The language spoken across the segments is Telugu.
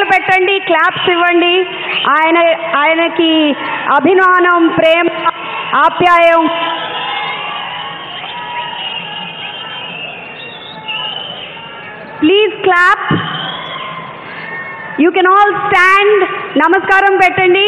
కేకలు పెట్టండి, క్లాప్స్ ఇవ్వండి. ఆయనకి అభిమానం, ప్రేమ, ఆప్యాయం. Please clap. You can all stand. నమస్కారం పెట్టండి.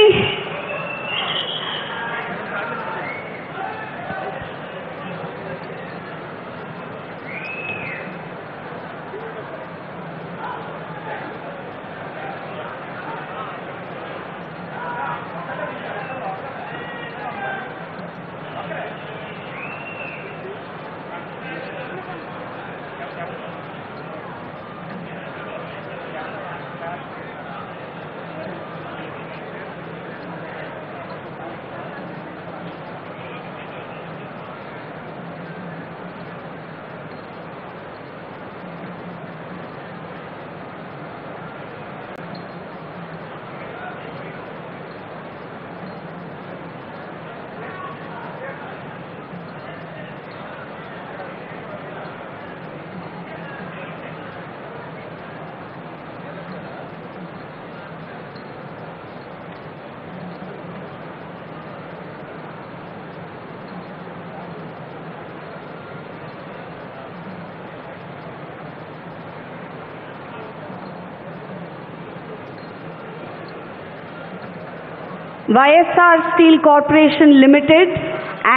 YSR Steel Corporation Limited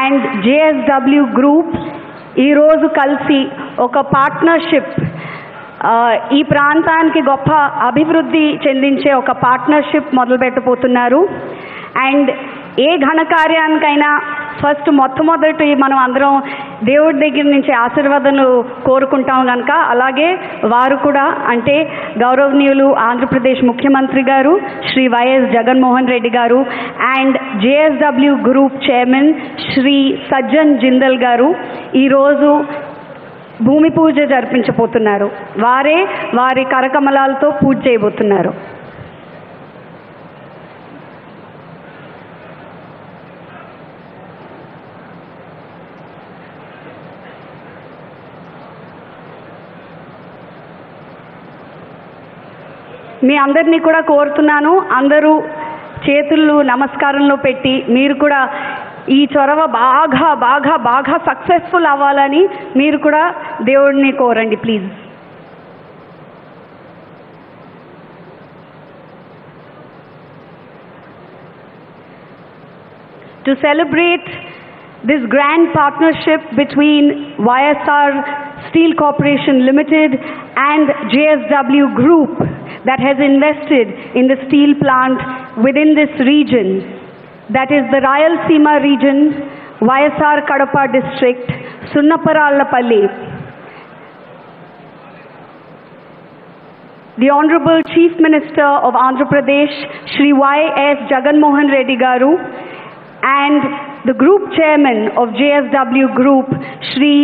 and JSW Group ఈ రోజు కలిసి ఒక పార్ట్నర్షిప్, ఈ ప్రాంతానికి గొప్ప అభివృద్ధి చెందించే ఒక పార్ట్నర్షిప్ మొదలుపెట్టబోతున్నారు. అండ్ ఏ ఘనకార్యానికైనా ఫస్ట్ మొట్టమొదటి మనం అందరం దేవుడి దగ్గర నుంచి ఆశీర్వాదాలు కోరుకుంటాం కనుక, అలాగే వారు కూడా, అంటే గౌరవనీయులు ఆంధ్రప్రదేశ్ ముఖ్యమంత్రి గారు శ్రీ వైఎస్ జగన్మోహన్ రెడ్డి గారు and JSW group chairman Shri Sajjan Jindal గారు ఈరోజు భూమి పూజ జరిపించబోతున్నారు. వారే వారి కరకమలాలతో పూజ చేయబోతున్నారు. మీ అందరినీ కూడా కోరుతున్నాను, అందరూ చేతులు నమస్కారంలో పెట్టి మీరు కూడా ఈ చొరవ బాగా బాగా బాగా సక్సెస్ఫుల్ అవ్వాలని మీరు కూడా దేవుడిని కోరండి please. To celebrate this grand partnership between YSR Steel Corporation Limited and JSW Group that has invested in the steel plant within this region, that is the Rayalaseema region, YSR Kadapa district, Sunnaparallapalli. The Honorable Chief Minister of Andhra Pradesh, Shri Y.S. Jaganmohan Reddy Garu, and the Group Chairman of JSW Group, Shri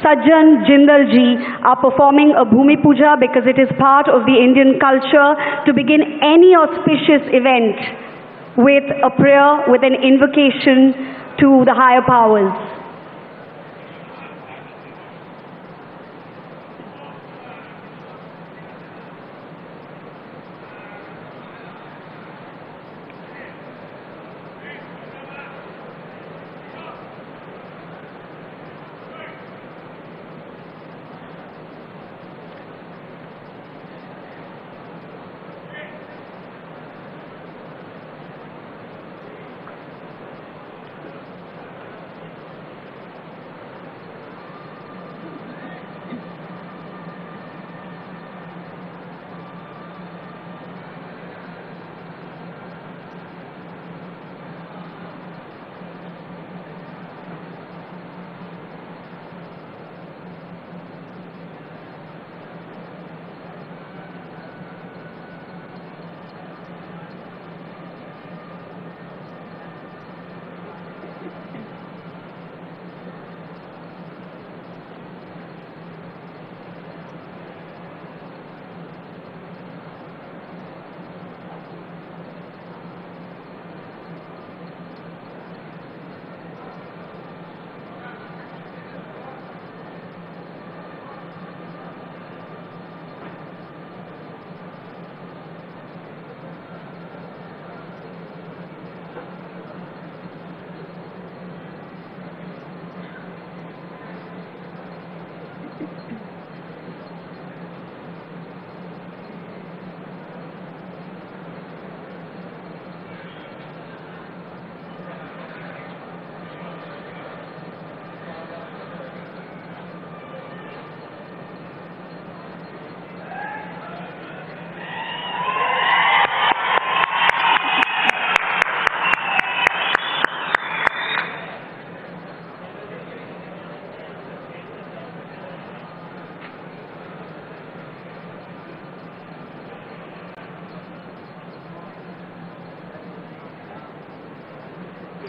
Sajjan Jindal ji, are performing a Bhumi Puja because it is part of the Indian culture to begin any auspicious event with a prayer, with an invocation to the higher powers.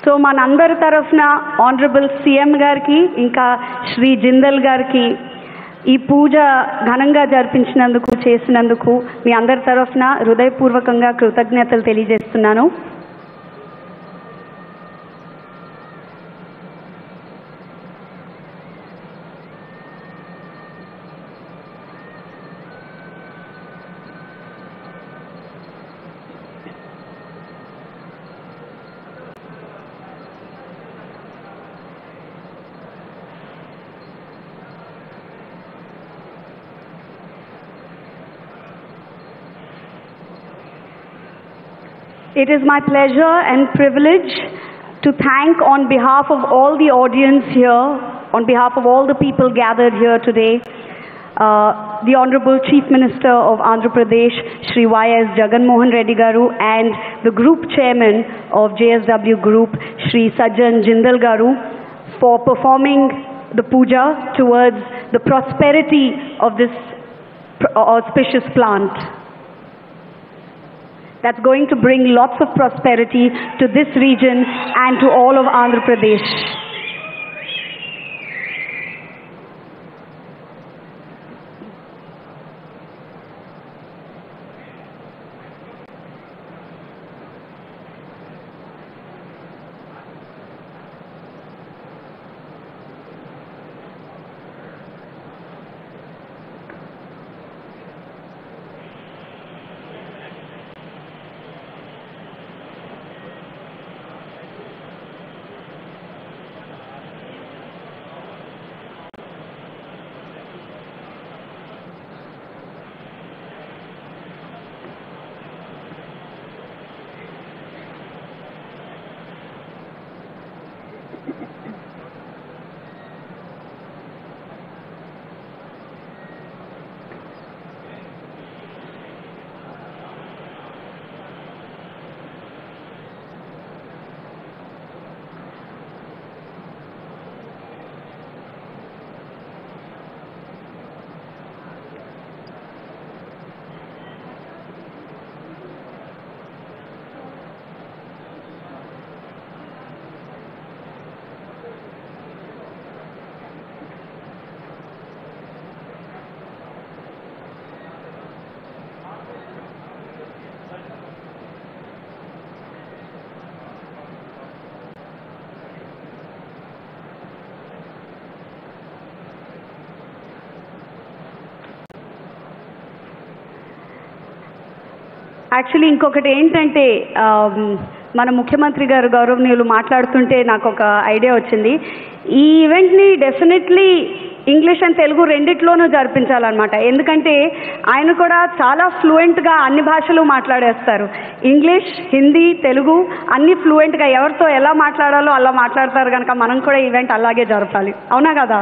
So మనందరి తరఫున ఆనరబుల్ సీఎం గారికి ఇంకా శ్రీ జిందల్ గారికి ఈ పూజ ఘనంగా జరిపించినందుకు చేసినందుకు మీ అందరి తరఫున హృదయపూర్వకంగా కృతజ్ఞతలు తెలియజేస్తున్నాను. It is my pleasure and privilege to thank on behalf of all the audience here, on behalf of all the people gathered here today, the Honorable Chief Minister of Andhra Pradesh, Shri Y.S. Jagan Mohan Reddy Garu, and the Group Chairman of JSW Group, Shri Sajjan Jindal Garu, for performing the puja towards the prosperity of this auspicious plant that's going to bring lots of prosperity to this region and to all of Andhra Pradesh. Actually ఇంకొకటి ఏంటంటే మన ముఖ్యమంత్రి గారు గౌరవనీయులు మాట్లాడుతుంటే నాకు ఒక ఐడియా వచ్చింది. ఈ ఈవెంట్ని డెఫినెట్లీ ఇంగ్లీష్ అండ్ తెలుగు రెండిట్లోనూ జరిపించాలన్నమాట. ఎందుకంటే ఆయన కూడా చాలా ఫ్లూయెంట్గా అన్ని భాషలు మాట్లాడేస్తారు. ఇంగ్లీష్, హిందీ, తెలుగు అన్ని ఫ్లూయెంట్గా ఎవరితో ఎలా మాట్లాడాలో అలా మాట్లాడతారు. కనుక మనం కూడా ఈవెంట్ అలాగే జరపాలి. అవునా కదా?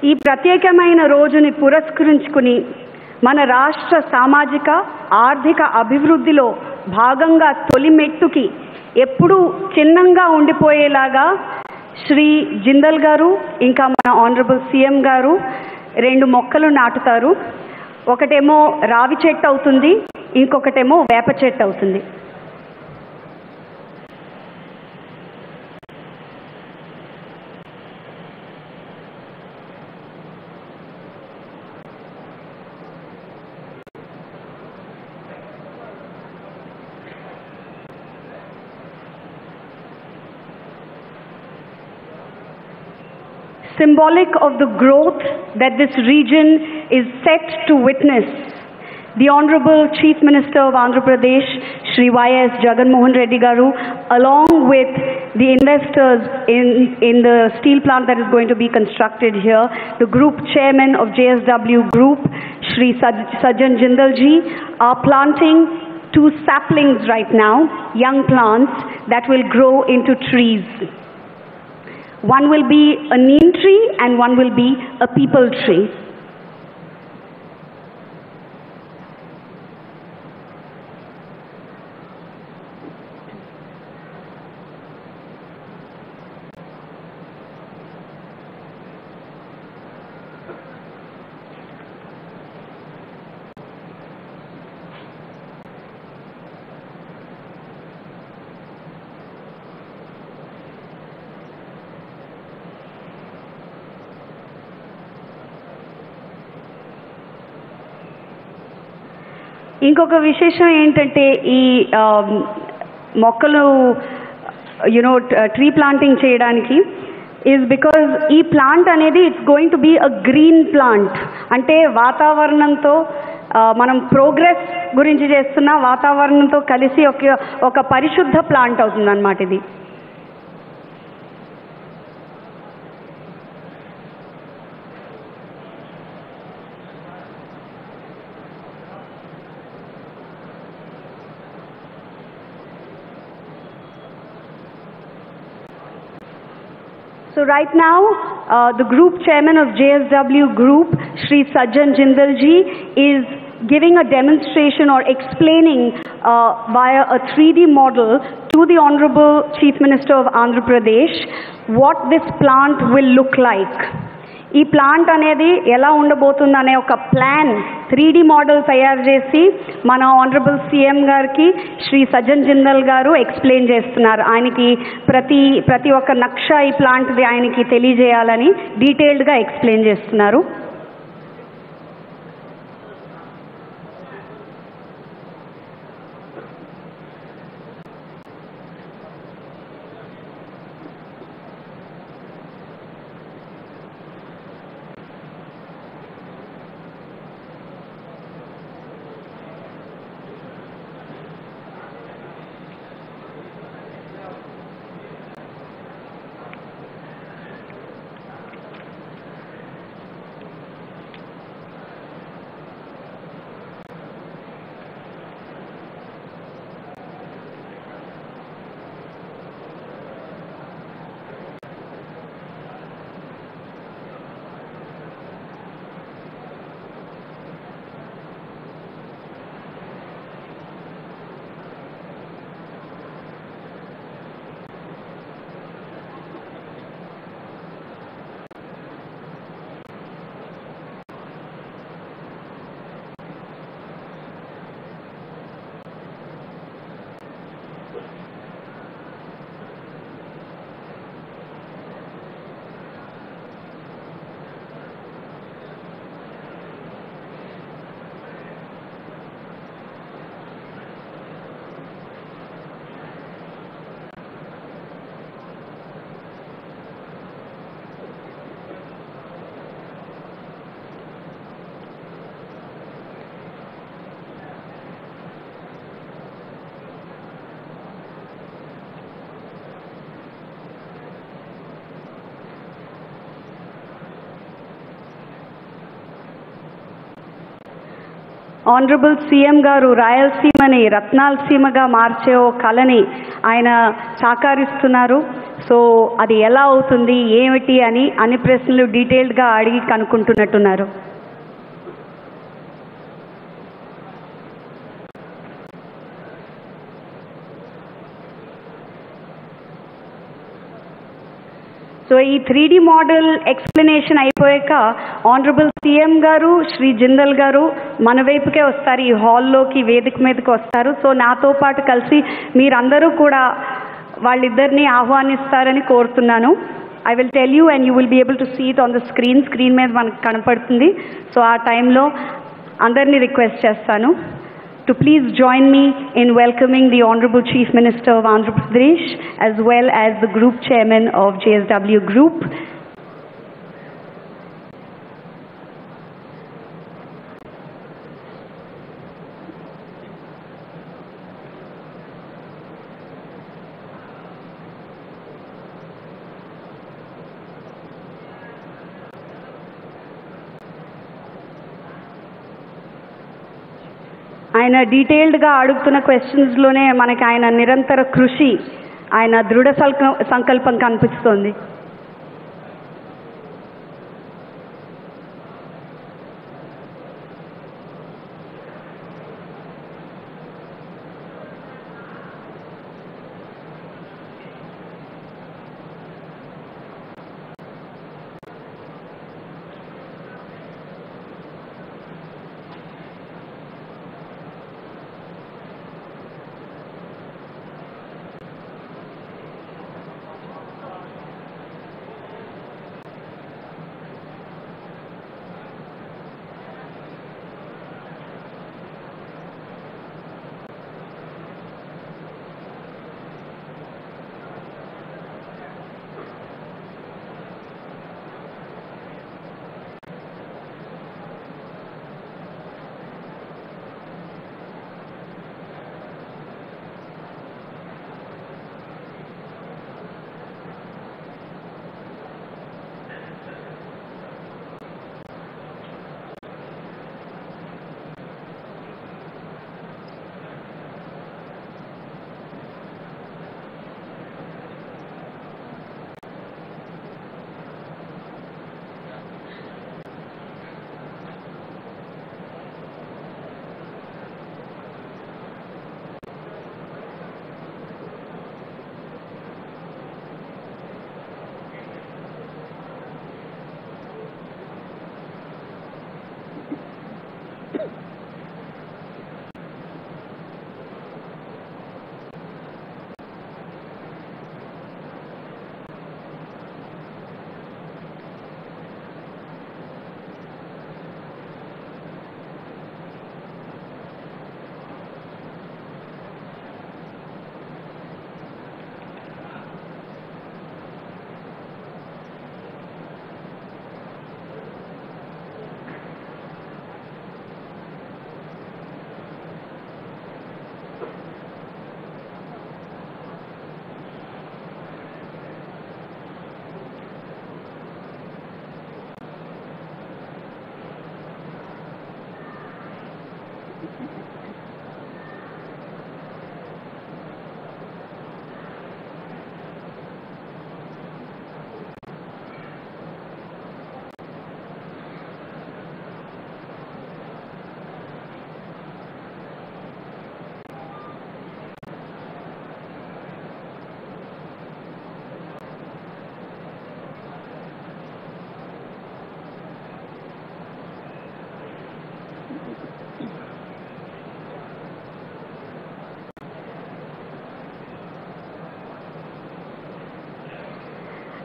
ఈ ప్రత్యేకమైన రోజుని పురస్కరించుకుని మన రాష్ట్ర సామాజిక ఆర్థిక అభివృద్ధిలో భాగంగా తొలి మెట్టుకి ఎప్పుడూ చిన్నంగా ఉండిపోయేలాగా శ్రీ జిందల్ గారు ఇంకా మన ఆనరబుల్ సీఎం గారు 2 మొక్కలు నాటుతారు. ఒకటేమో రావి చెట్టు అవుతుంది, ఇంకొకటేమో వేప చెట్టు అవుతుంది. Symbolic of the growth that this region is set to witness, the Honorable Chief Minister of Andhra Pradesh, Shri Y.S. Jagan Mohan Reddy Garu, along with the investors in the steel plant that is going to be constructed here, the Group Chairman of JSW Group, Shri Sajjan Jindal ji, are planting 2 saplings right now, young plants that will grow into trees. One will be a neem tree and one will be a peepal tree. ఇంకొక విశేషం ఏంటంటే ఈ మొక్కలు ట్రీ ప్లాంటింగ్ చేయడానికి ఈజ్ బికాజ్ ఈ ప్లాంట్ అనేది it's going to be a green plant. అంటే వాతావరణంతో మనం ప్రోగ్రెస్ గురించి చేస్తున్న వాతావరణంతో కలిసి ఒక పరిశుద్ధ ప్లాంట్ అవుతుంది అన్నమాట ఇది. So right now, the group chairman of JSW Group, Shri Sajjan Jindal ji, is giving a demonstration or explaining via a 3D model to the Honorable Chief Minister of Andhra Pradesh what this plant will look like. ఈ ప్లాంట్ అనేది ఎలా ఉండబోతుందనే ఒక ప్లాన్ 3D మోడల్ తయారు చేసి మన ఆనరబుల్ సీఎం గారికి శ్రీ సజ్జన్ జిందల్ గారు ఎక్స్ప్లెయిన్ చేస్తున్నారు. ఆయనకి ప్రతి ఒక్క నక్ష ఈ ప్లాంట్ది ఆయనకి తెలియజేయాలని డీటెయిల్డ్గా ఎక్స్ప్లెయిన్ చేస్తున్నారు. ఆనరబుల్ సీఎం గారు రాయలసీమని రత్నాలసీమగా మార్చే ఓ కళని ఆయన సాకారిస్తున్నారు. సో అది ఎలా అవుతుంది ఏమిటి అని అన్ని ప్రశ్నలు డీటెయిల్డ్గా అడిగి కనుక్కుంటున్నట్టున్నారు. సో ఈ 3D మోడల్ ఎక్స్ప్లెనేషన్ అయిపోయాక ఆనరబుల్ సీఎం గారు శ్రీ జిందల్ గారు మన వైపుకే వస్తారు, ఈ హాల్లోకి వేదిక మీదకి వస్తారు. సో నాతో పాటు కలిసి మీరందరూ కూడా వాళ్ళిద్దరిని ఆహ్వానిస్తారని కోరుతున్నాను. I will tell you and you will be able to see it on the screen మీద మనకు కనపడుతుంది. సో ఆ టైంలో అందరినీ రిక్వెస్ట్ చేస్తాను to please join me in welcoming the Honorable Chief Minister of Andhra Pradesh as well as the Group Chairman of JSW Group. ఆయన డీటెయిల్డ్గా అడుగుతున్న క్వశ్చన్స్లోనే మనకి ఆయన నిరంతర కృషి, ఆయన దృఢ సంకల్పం కనిపిస్తోంది.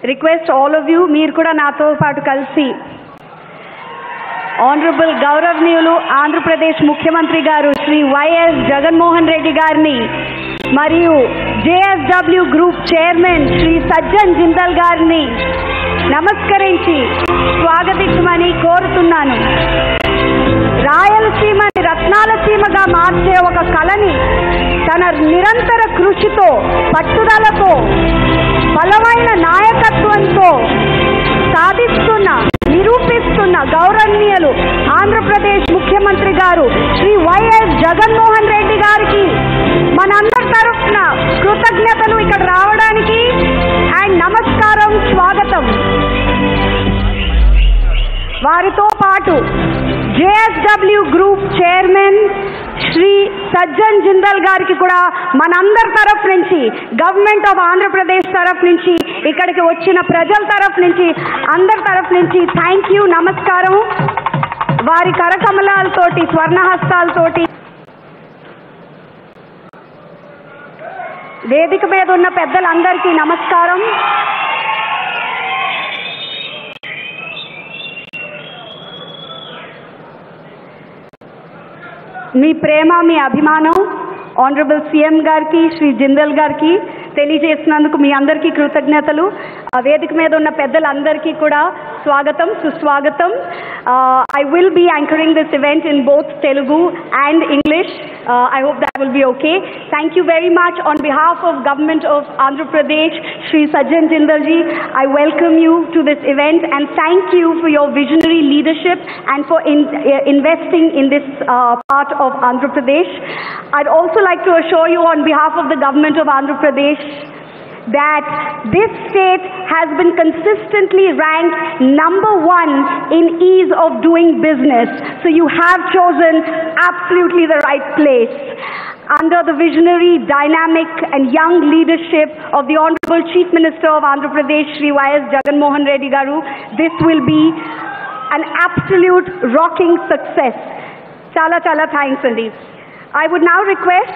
రిక్వెస్ట్ ఆల్ ఆఫ్ యూ, మీరు కూడా నాతో పాటు కలిసి ఆనరబుల్ గౌరవనీయులు ఆంధ్రప్రదేశ్ ముఖ్యమంత్రి గారు శ్రీ వైఎస్ జగన్మోహన్ రెడ్డి గారిని మరియు JSW group chairman Shri Sajjan Jindal గారిని నమస్కరించి స్వాగతించమని కోరుతున్నాను. రాయలసీమని రత్నాలసీమగా మార్చే ఒక కళని తన నిరంతర కృషితో, పట్టుదలతో, బలమైన నాయకత్వంతో సాధిస్తున్న, నిరూపిస్తున్న గౌరవనీయులు ఆంధ్రప్రదేశ్ ముఖ్యమంత్రి గారు గారు శ్రీ వైఎస్ జగన్మోహన్ రెడ్డి గారికి మనందరి తరఫున కృతజ్ఞతలు ఇక్కడ రావడానికి అండ్ నమస్కారం, స్వాగతం. వారితో పాటు JSW group chairman Shri Sajjan Jindal గారికి కూడా మనందరి తరఫు నుంచి, గవర్నమెంట్ ఆఫ్ ఆంధ్రప్రదేశ్ తరఫు నుంచి, ఇక్కడికి వచ్చిన ప్రజల తరఫు నుంచి, అందరి తరఫు నుంచి థ్యాంక్ యూ, నమస్కారం. వారి కరకమలాలతోటి, స్వర్ణహస్తాలతోటి వేదిక మీద ఉన్న పెద్దలందరికీ నమస్కారం. మీ ప్రేమ, మీ అభిమానం ఆనరబుల్ సీఎం గారికి, శ్రీ జిందల్ గారికి తెలియజేసినందుకు మీ అందరికీ కృతజ్ఞతలు. వేదిక మీద ఉన్న పెద్దలందరికీ కూడా స్వాగతం, సుస్వాగతం. I will be anchoring this event in both Telugu and English. I hope that will be okay. Thank you very much on behalf of Government of Andhra Pradesh, Shri Sajjan Jindal ji. I welcome you to this event and thank you for your visionary leadership and for investing in this part of Andhra Pradesh. I'd also like to assure you on behalf of the Government of Andhra Pradesh that this state has been consistently ranked #1 in ease of doing business. So you have chosen absolutely the right place. Under the visionary, dynamic and young leadership of the Honorable Chief Minister of Andhra Pradesh, Shri YS Jaganmohan Reddy Garu, this will be an absolute rocking success. Chala chala thanks, Andy. I would now request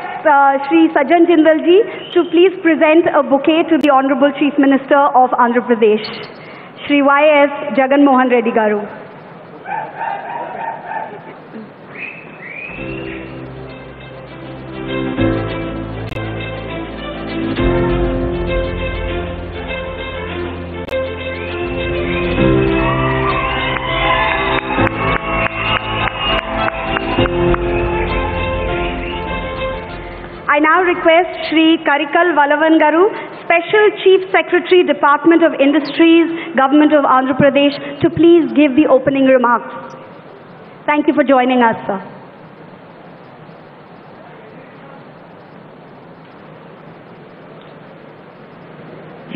Shri Sajjan Jindal ji to please present a bouquet to the Honorable Chief Minister of Andhra Pradesh, Shri YS Jaganmohan Reddy Garu. I now request Shri Karikal Valavan Garu, Special Chief Secretary, Department of Industries, Government of Andhra Pradesh, to please give the opening remarks. Thank you for joining us, sir.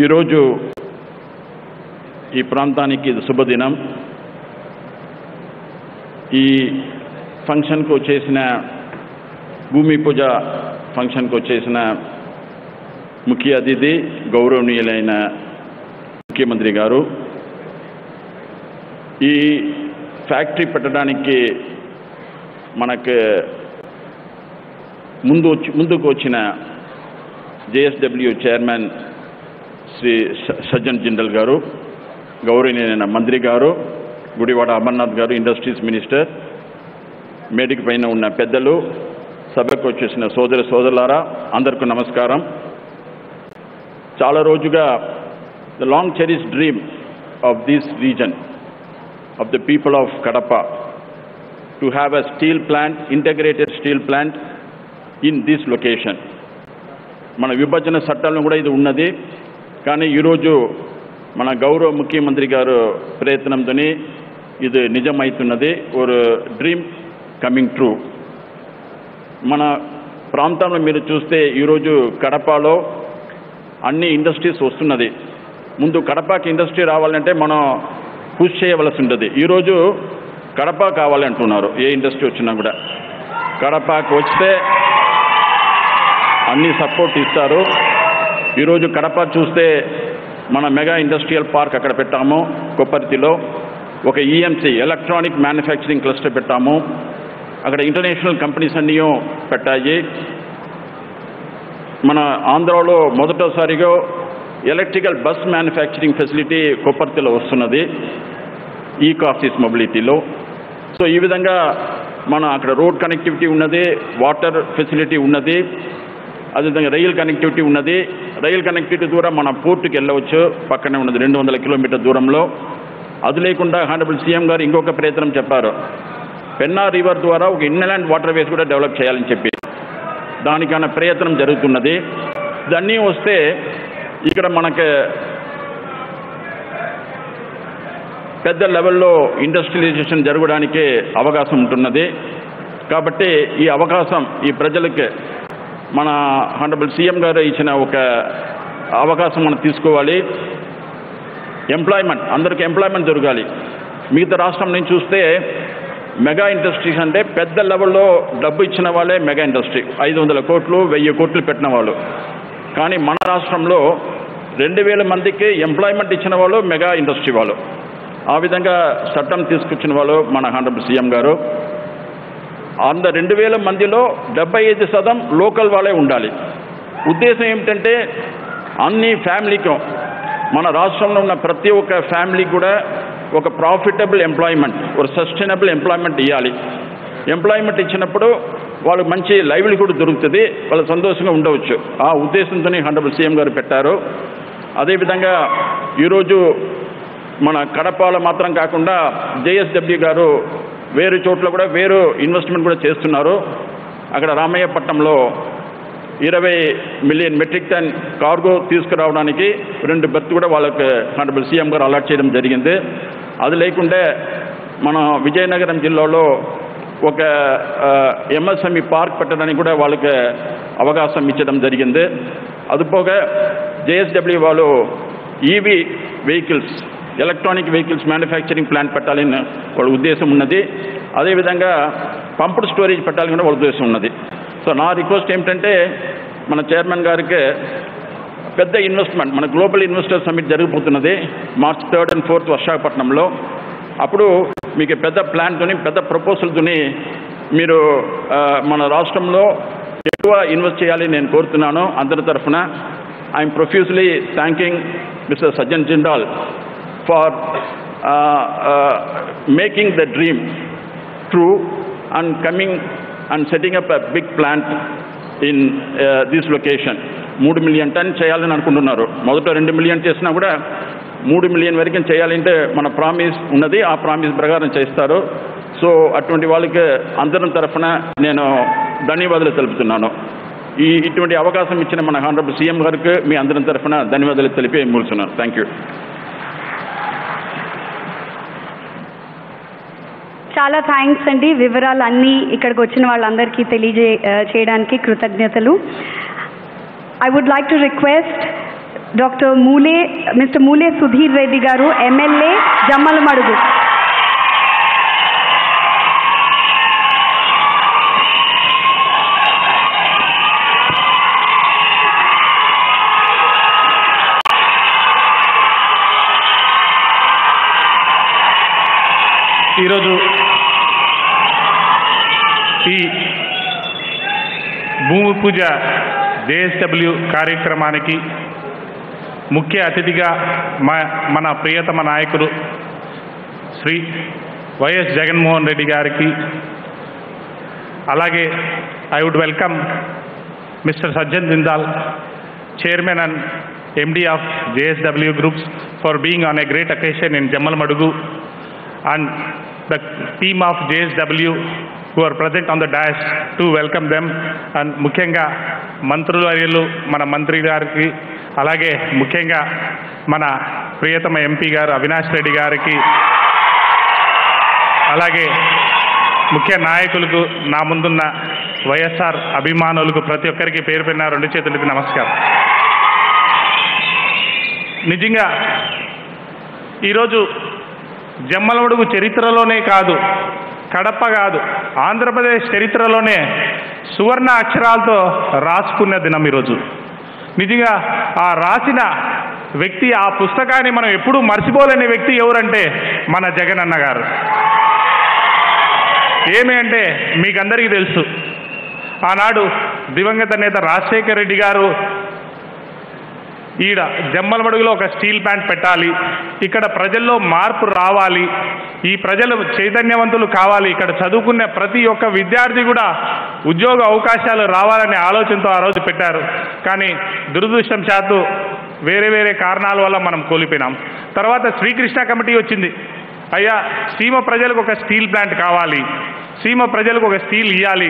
ఈరోజు ఈ ప్రాంతానికి ఇది శుభదినం. ఈ ఫంక్షన్కు వచ్చేసిన భూమి పూజ ఫంక్షన్కు వచ్చేసిన ముఖ్య అతిథి గౌరవనీయులైన ముఖ్యమంత్రి గారు, ఈ ఫ్యాక్టరీ పెట్టడానికి మనకు ముందుకు వచ్చిన JSW చైర్మన్ శ్రీ సజ్జన్ జిందల్ గారు, గౌరవనీయులైన మంత్రి గారు, గుడివాడ అమర్నాథ్ గారు, ఇండస్ట్రీస్ మినిస్టర్, వేదిక పైన ఉన్న పెద్దలు, సభకు వచ్చేసిన సోదరులారా, అందరికీ నమస్కారం. చాలా రోజుగా the long cherish dream of this reason, of the people of Kadapa, to have a steel plant, integrated steel plant in this location. మన విభజన చట్టాలను కూడా ఇది ఉన్నది, కానీ ఈరోజు మన గౌరవ ముఖ్యమంత్రి గారు ప్రయత్నంతో ఇది నిజమవుతున్నది. ఒక డ్రీమ్ కమింగ్ ట్రూ. మన ప్రాంతంలో మీరు చూస్తే ఈరోజు కడపలో అన్ని ఇండస్ట్రీస్ వస్తున్నది. ముందు కడపకి ఇండస్ట్రీ రావాలంటే మనం పుష్ చేయవలసి ఉంటుంది. ఈరోజు కడప కావాలంటున్నారు. ఏ ఇండస్ట్రీ వచ్చినా కూడా కడపకి వస్తే అన్ని సపోర్ట్ ఇస్తారు. ఈరోజు కడప చూస్తే మన మెగా ఇండస్ట్రియల్ పార్క్ అక్కడ పెట్టాము. కొప్పర్తిలో ఒక EMC ఎలక్ట్రానిక్ మ్యానుఫ్యాక్చరింగ్ క్లస్టర్ పెట్టాము. అక్కడ ఇంటర్నేషనల్ కంపెనీస్ అన్నీ పెట్టాయి. మన ఆంధ్రాలో మొదటిసారిగా ఎలక్ట్రికల్ బస్ మ్యానుఫ్యాక్చరింగ్ ఫెసిలిటీ కొప్పర్తిలో వస్తున్నది, ఈకాసిస్ మొబిలిటీలో. సో ఈ విధంగా మన అక్కడ రోడ్ కనెక్టివిటీ ఉన్నది, వాటర్ ఫెసిలిటీ ఉన్నది, అదేవిధంగా రైల్ కనెక్టివిటీ ఉన్నది. రైల్ కనెక్టివిటీ ద్వారా మన పోర్టుకి వెళ్ళవచ్చు, పక్కనే ఉన్నది 200 కిలోమీటర్ దూరంలో. అది లేకుండా హానరబుల్ సీఎం గారు ఇంకొక ప్రయత్నం చెప్పారు, పెన్నా రివర్ ద్వారా ఒక ఇన్లాండ్ వాటర్ వేస్ కూడా డెవలప్ చేయాలని చెప్పి దానికన్నా ప్రయత్నం జరుగుతున్నది. ఇదన్నీ వస్తే ఇక్కడ మనకు పెద్ద లెవెల్లో ఇండస్ట్రియలైజేషన్ జరగడానికి అవకాశం ఉంటున్నది. కాబట్టి ఈ అవకాశం ఈ ప్రజలకి మన హానరబుల్ సీఎం గారు ఇచ్చిన ఒక అవకాశం మనం తీసుకోవాలి. ఎంప్లాయ్మెంట్, అందరికీ ఎంప్లాయ్మెంట్ జరగాలి. మిగతా రాష్ట్రం నుంచి చూస్తే మెగా ఇండస్ట్రీస్ అంటే పెద్ద లెవెల్లో డబ్బు ఇచ్చిన వాళ్ళే మెగా ఇండస్ట్రీ, 500 కోట్లు 1000 కోట్లు పెట్టిన వాళ్ళు. కానీ మన రాష్ట్రంలో 2000 మందికి ఎంప్లాయ్మెంట్ ఇచ్చిన వాళ్ళు మెగా ఇండస్ట్రీ వాళ్ళు. ఆ విధంగా చట్టం తీసుకొచ్చిన వాళ్ళు మన హానరబుల్ సీఎం గారు. అంత 2000 మందిలో 75% లోకల్ వాళ్ళే ఉండాలి. ఉద్దేశం ఏమిటంటే అన్ని ఫ్యామిలీకి, మన రాష్ట్రంలో ఉన్న ప్రతి ఒక్క ఫ్యామిలీకి కూడా ఒక ప్రాఫిటబుల్ ఎంప్లాయ్మెంట్, ఒక సస్టైనబుల్ ఎంప్లాయ్మెంట్ ఇవ్వాలి. ఎంప్లాయ్మెంట్ ఇచ్చినప్పుడు వాళ్ళకి మంచి లైవ్లీహుడ్ దొరుకుతుంది, వాళ్ళు సంతోషంగా ఉండవచ్చు. ఆ ఉద్దేశంతోనే హానరబుల్ సీఎం గారు పెట్టారు. అదేవిధంగా ఈరోజు మన కడపలో మాత్రం కాకుండా జేఎస్డబ్ల్యూ గారు వేరే చోట్ల కూడా వేరే ఇన్వెస్ట్మెంట్ కూడా చేస్తున్నారు. అక్కడ రామయ్యపట్నంలో 20 మిలియన్ మెట్రిక్ టన్ కార్గో తీసుకురావడానికి 2 బెర్త్ కూడా వాళ్ళకి హానరబుల్ సీఎం గారు అలాట్ చేయడం జరిగింది. అది లేకుంటే మన విజయనగరం జిల్లాలో ఒక ఎంఎస్ఎంఈ పార్క్ పెట్టడానికి కూడా వాళ్ళకి అవకాశం ఇచ్చడం జరిగింది. అందుపోగా జేఎస్డబ్ల్యూ వాళ్ళు EV vehicles, electronic vehicles manufacturing plant పెట్టాలని వాళ్ళ ఉద్దేశం ఉన్నది. అదేవిధంగా పంప్డ్ స్టోరేజ్ పెట్టాలని కూడా వాళ్ళ ఉద్దేశం ఉన్నది. సో నా రిక్వెస్ట్ ఏమిటంటే మన చైర్మన్ గారికి పెద్ద ఇన్వెస్ట్మెంట్, మన గ్లోబల్ ఇన్వెస్టర్ సమ్మిట్ జరిగిపోతున్నది మార్చ్ 3rd and 4th విశాఖపట్నంలో. అప్పుడు మీకు పెద్ద ప్లాన్తోని పెద్ద ప్రపోజల్తోని మీరు మన రాష్ట్రంలో ఎక్కువ ఇన్వెస్ట్ చేయాలి నేను కోరుతున్నాను అందరి తరఫున. I'm profusely thanking mister Sajjan Jindal for making the dream true and coming and setting up a big plant in this location. 3 million ton చేయాలని అనుకుంటున్నారు. మొదట 2 మిలియన్ చేసినా కూడా 3 మిలియన్ వరకు చేయాలంటే మన ప్రామిస్ ఉన్నది, ఆ ప్రామిస్ ప్రకారం చేస్తారు. సో అటువంటి వాళ్ళకి అందరం తరఫున నేను ధన్యవాదాలు తెలుపుతున్నాను. ఇటువంటి అవకాశం ఇచ్చిన మన హానరబుల్ సీఎం గారికి మీ అందరం తరఫున ధన్యవాదాలు తెలిపి ముగిస్తున్నాను. Thank you. చాలా థ్యాంక్స్ అండి. వివరాలు అన్నీ ఇక్కడికి వచ్చిన వాళ్ళందరికీ తెలియజేయడానికి కృతజ్ఞతలు. I would like to request mister Moole Sudheer Reddy గారు, ఎమ్మెల్యే జమ్మలమడుగు. ఈరోజు ఈ భూమి పూజ జేఎస్డబ్ల్యూ కార్యక్రమానికి ముఖ్య అతిథిగా మన ప్రియతమ నాయకులు శ్రీ వైఎస్ జగన్మోహన్ రెడ్డి గారికి, అలాగే I would welcome mister Sajjan Jindal, chairman and MD of JSW Groups, for being on a great occasion in Jammalmadugu, and the team of JSW who are present on the dais to welcome them, and ముఖ్యంగా మంత్రులు అయ్యలు మన మంత్రి గారికి, అలాగే ముఖ్యంగా మన ప్రియతమ ఎంపీ గారు అవినాష్ రెడ్డి గారికి, అలాగే ముఖ్య నాయకులకు, నా ముందున్న వైఎస్ఆర్ అభిమానులకు ప్రతి ఒక్కరికి పేరు పెన్న 2 చేతులకి నమస్కారం. నిజంగా ఈరోజు జమ్మలమడుగు చరిత్రలోనే కాదు, కడప కాదు, ఆంధ్రప్రదేశ్ చరిత్రలోనే సువర్ణ అక్షరాలతో రాసుకున్న దినం ఈరోజు. నిజంగా ఆ రాసిన వ్యక్తి, ఆ పుస్తకాన్ని మనం ఎప్పుడూ మర్చిపోలేని వ్యక్తి ఎవరంటే మన జగన్ అన్న గారు. ఏమి అంటే మీకందరికీ తెలుసు, ఆనాడు దివంగత నేత రాజశేఖర్ రెడ్డి గారు ఈడ జమ్మలమడుగులో ఒక స్టీల్ ప్లాంట్ పెట్టాలి, ఇక్కడ ప్రజల్లో మార్పు రావాలి, ఈ ప్రజలు చైతన్యవంతులు కావాలి, ఇక్కడ చదువుకునే ప్రతి ఒక్క విద్యార్థి కూడా ఉద్యోగ అవకాశాలు రావాలనే ఆలోచనతో ఆ రోజు పెట్టారు. కానీ దురదృష్టవశాత్తు వేరే వేరే కారణాల వల్ల మనం కోల్పోయినాం. తర్వాత శ్రీకృష్ణ కమిటీ వచ్చింది, అయ్యా సీమ ప్రజలకు ఒక స్టీల్ ప్లాంట్ కావాలి, సీమ ప్రజలకు ఒక స్టీల్ ఇవ్వాలి,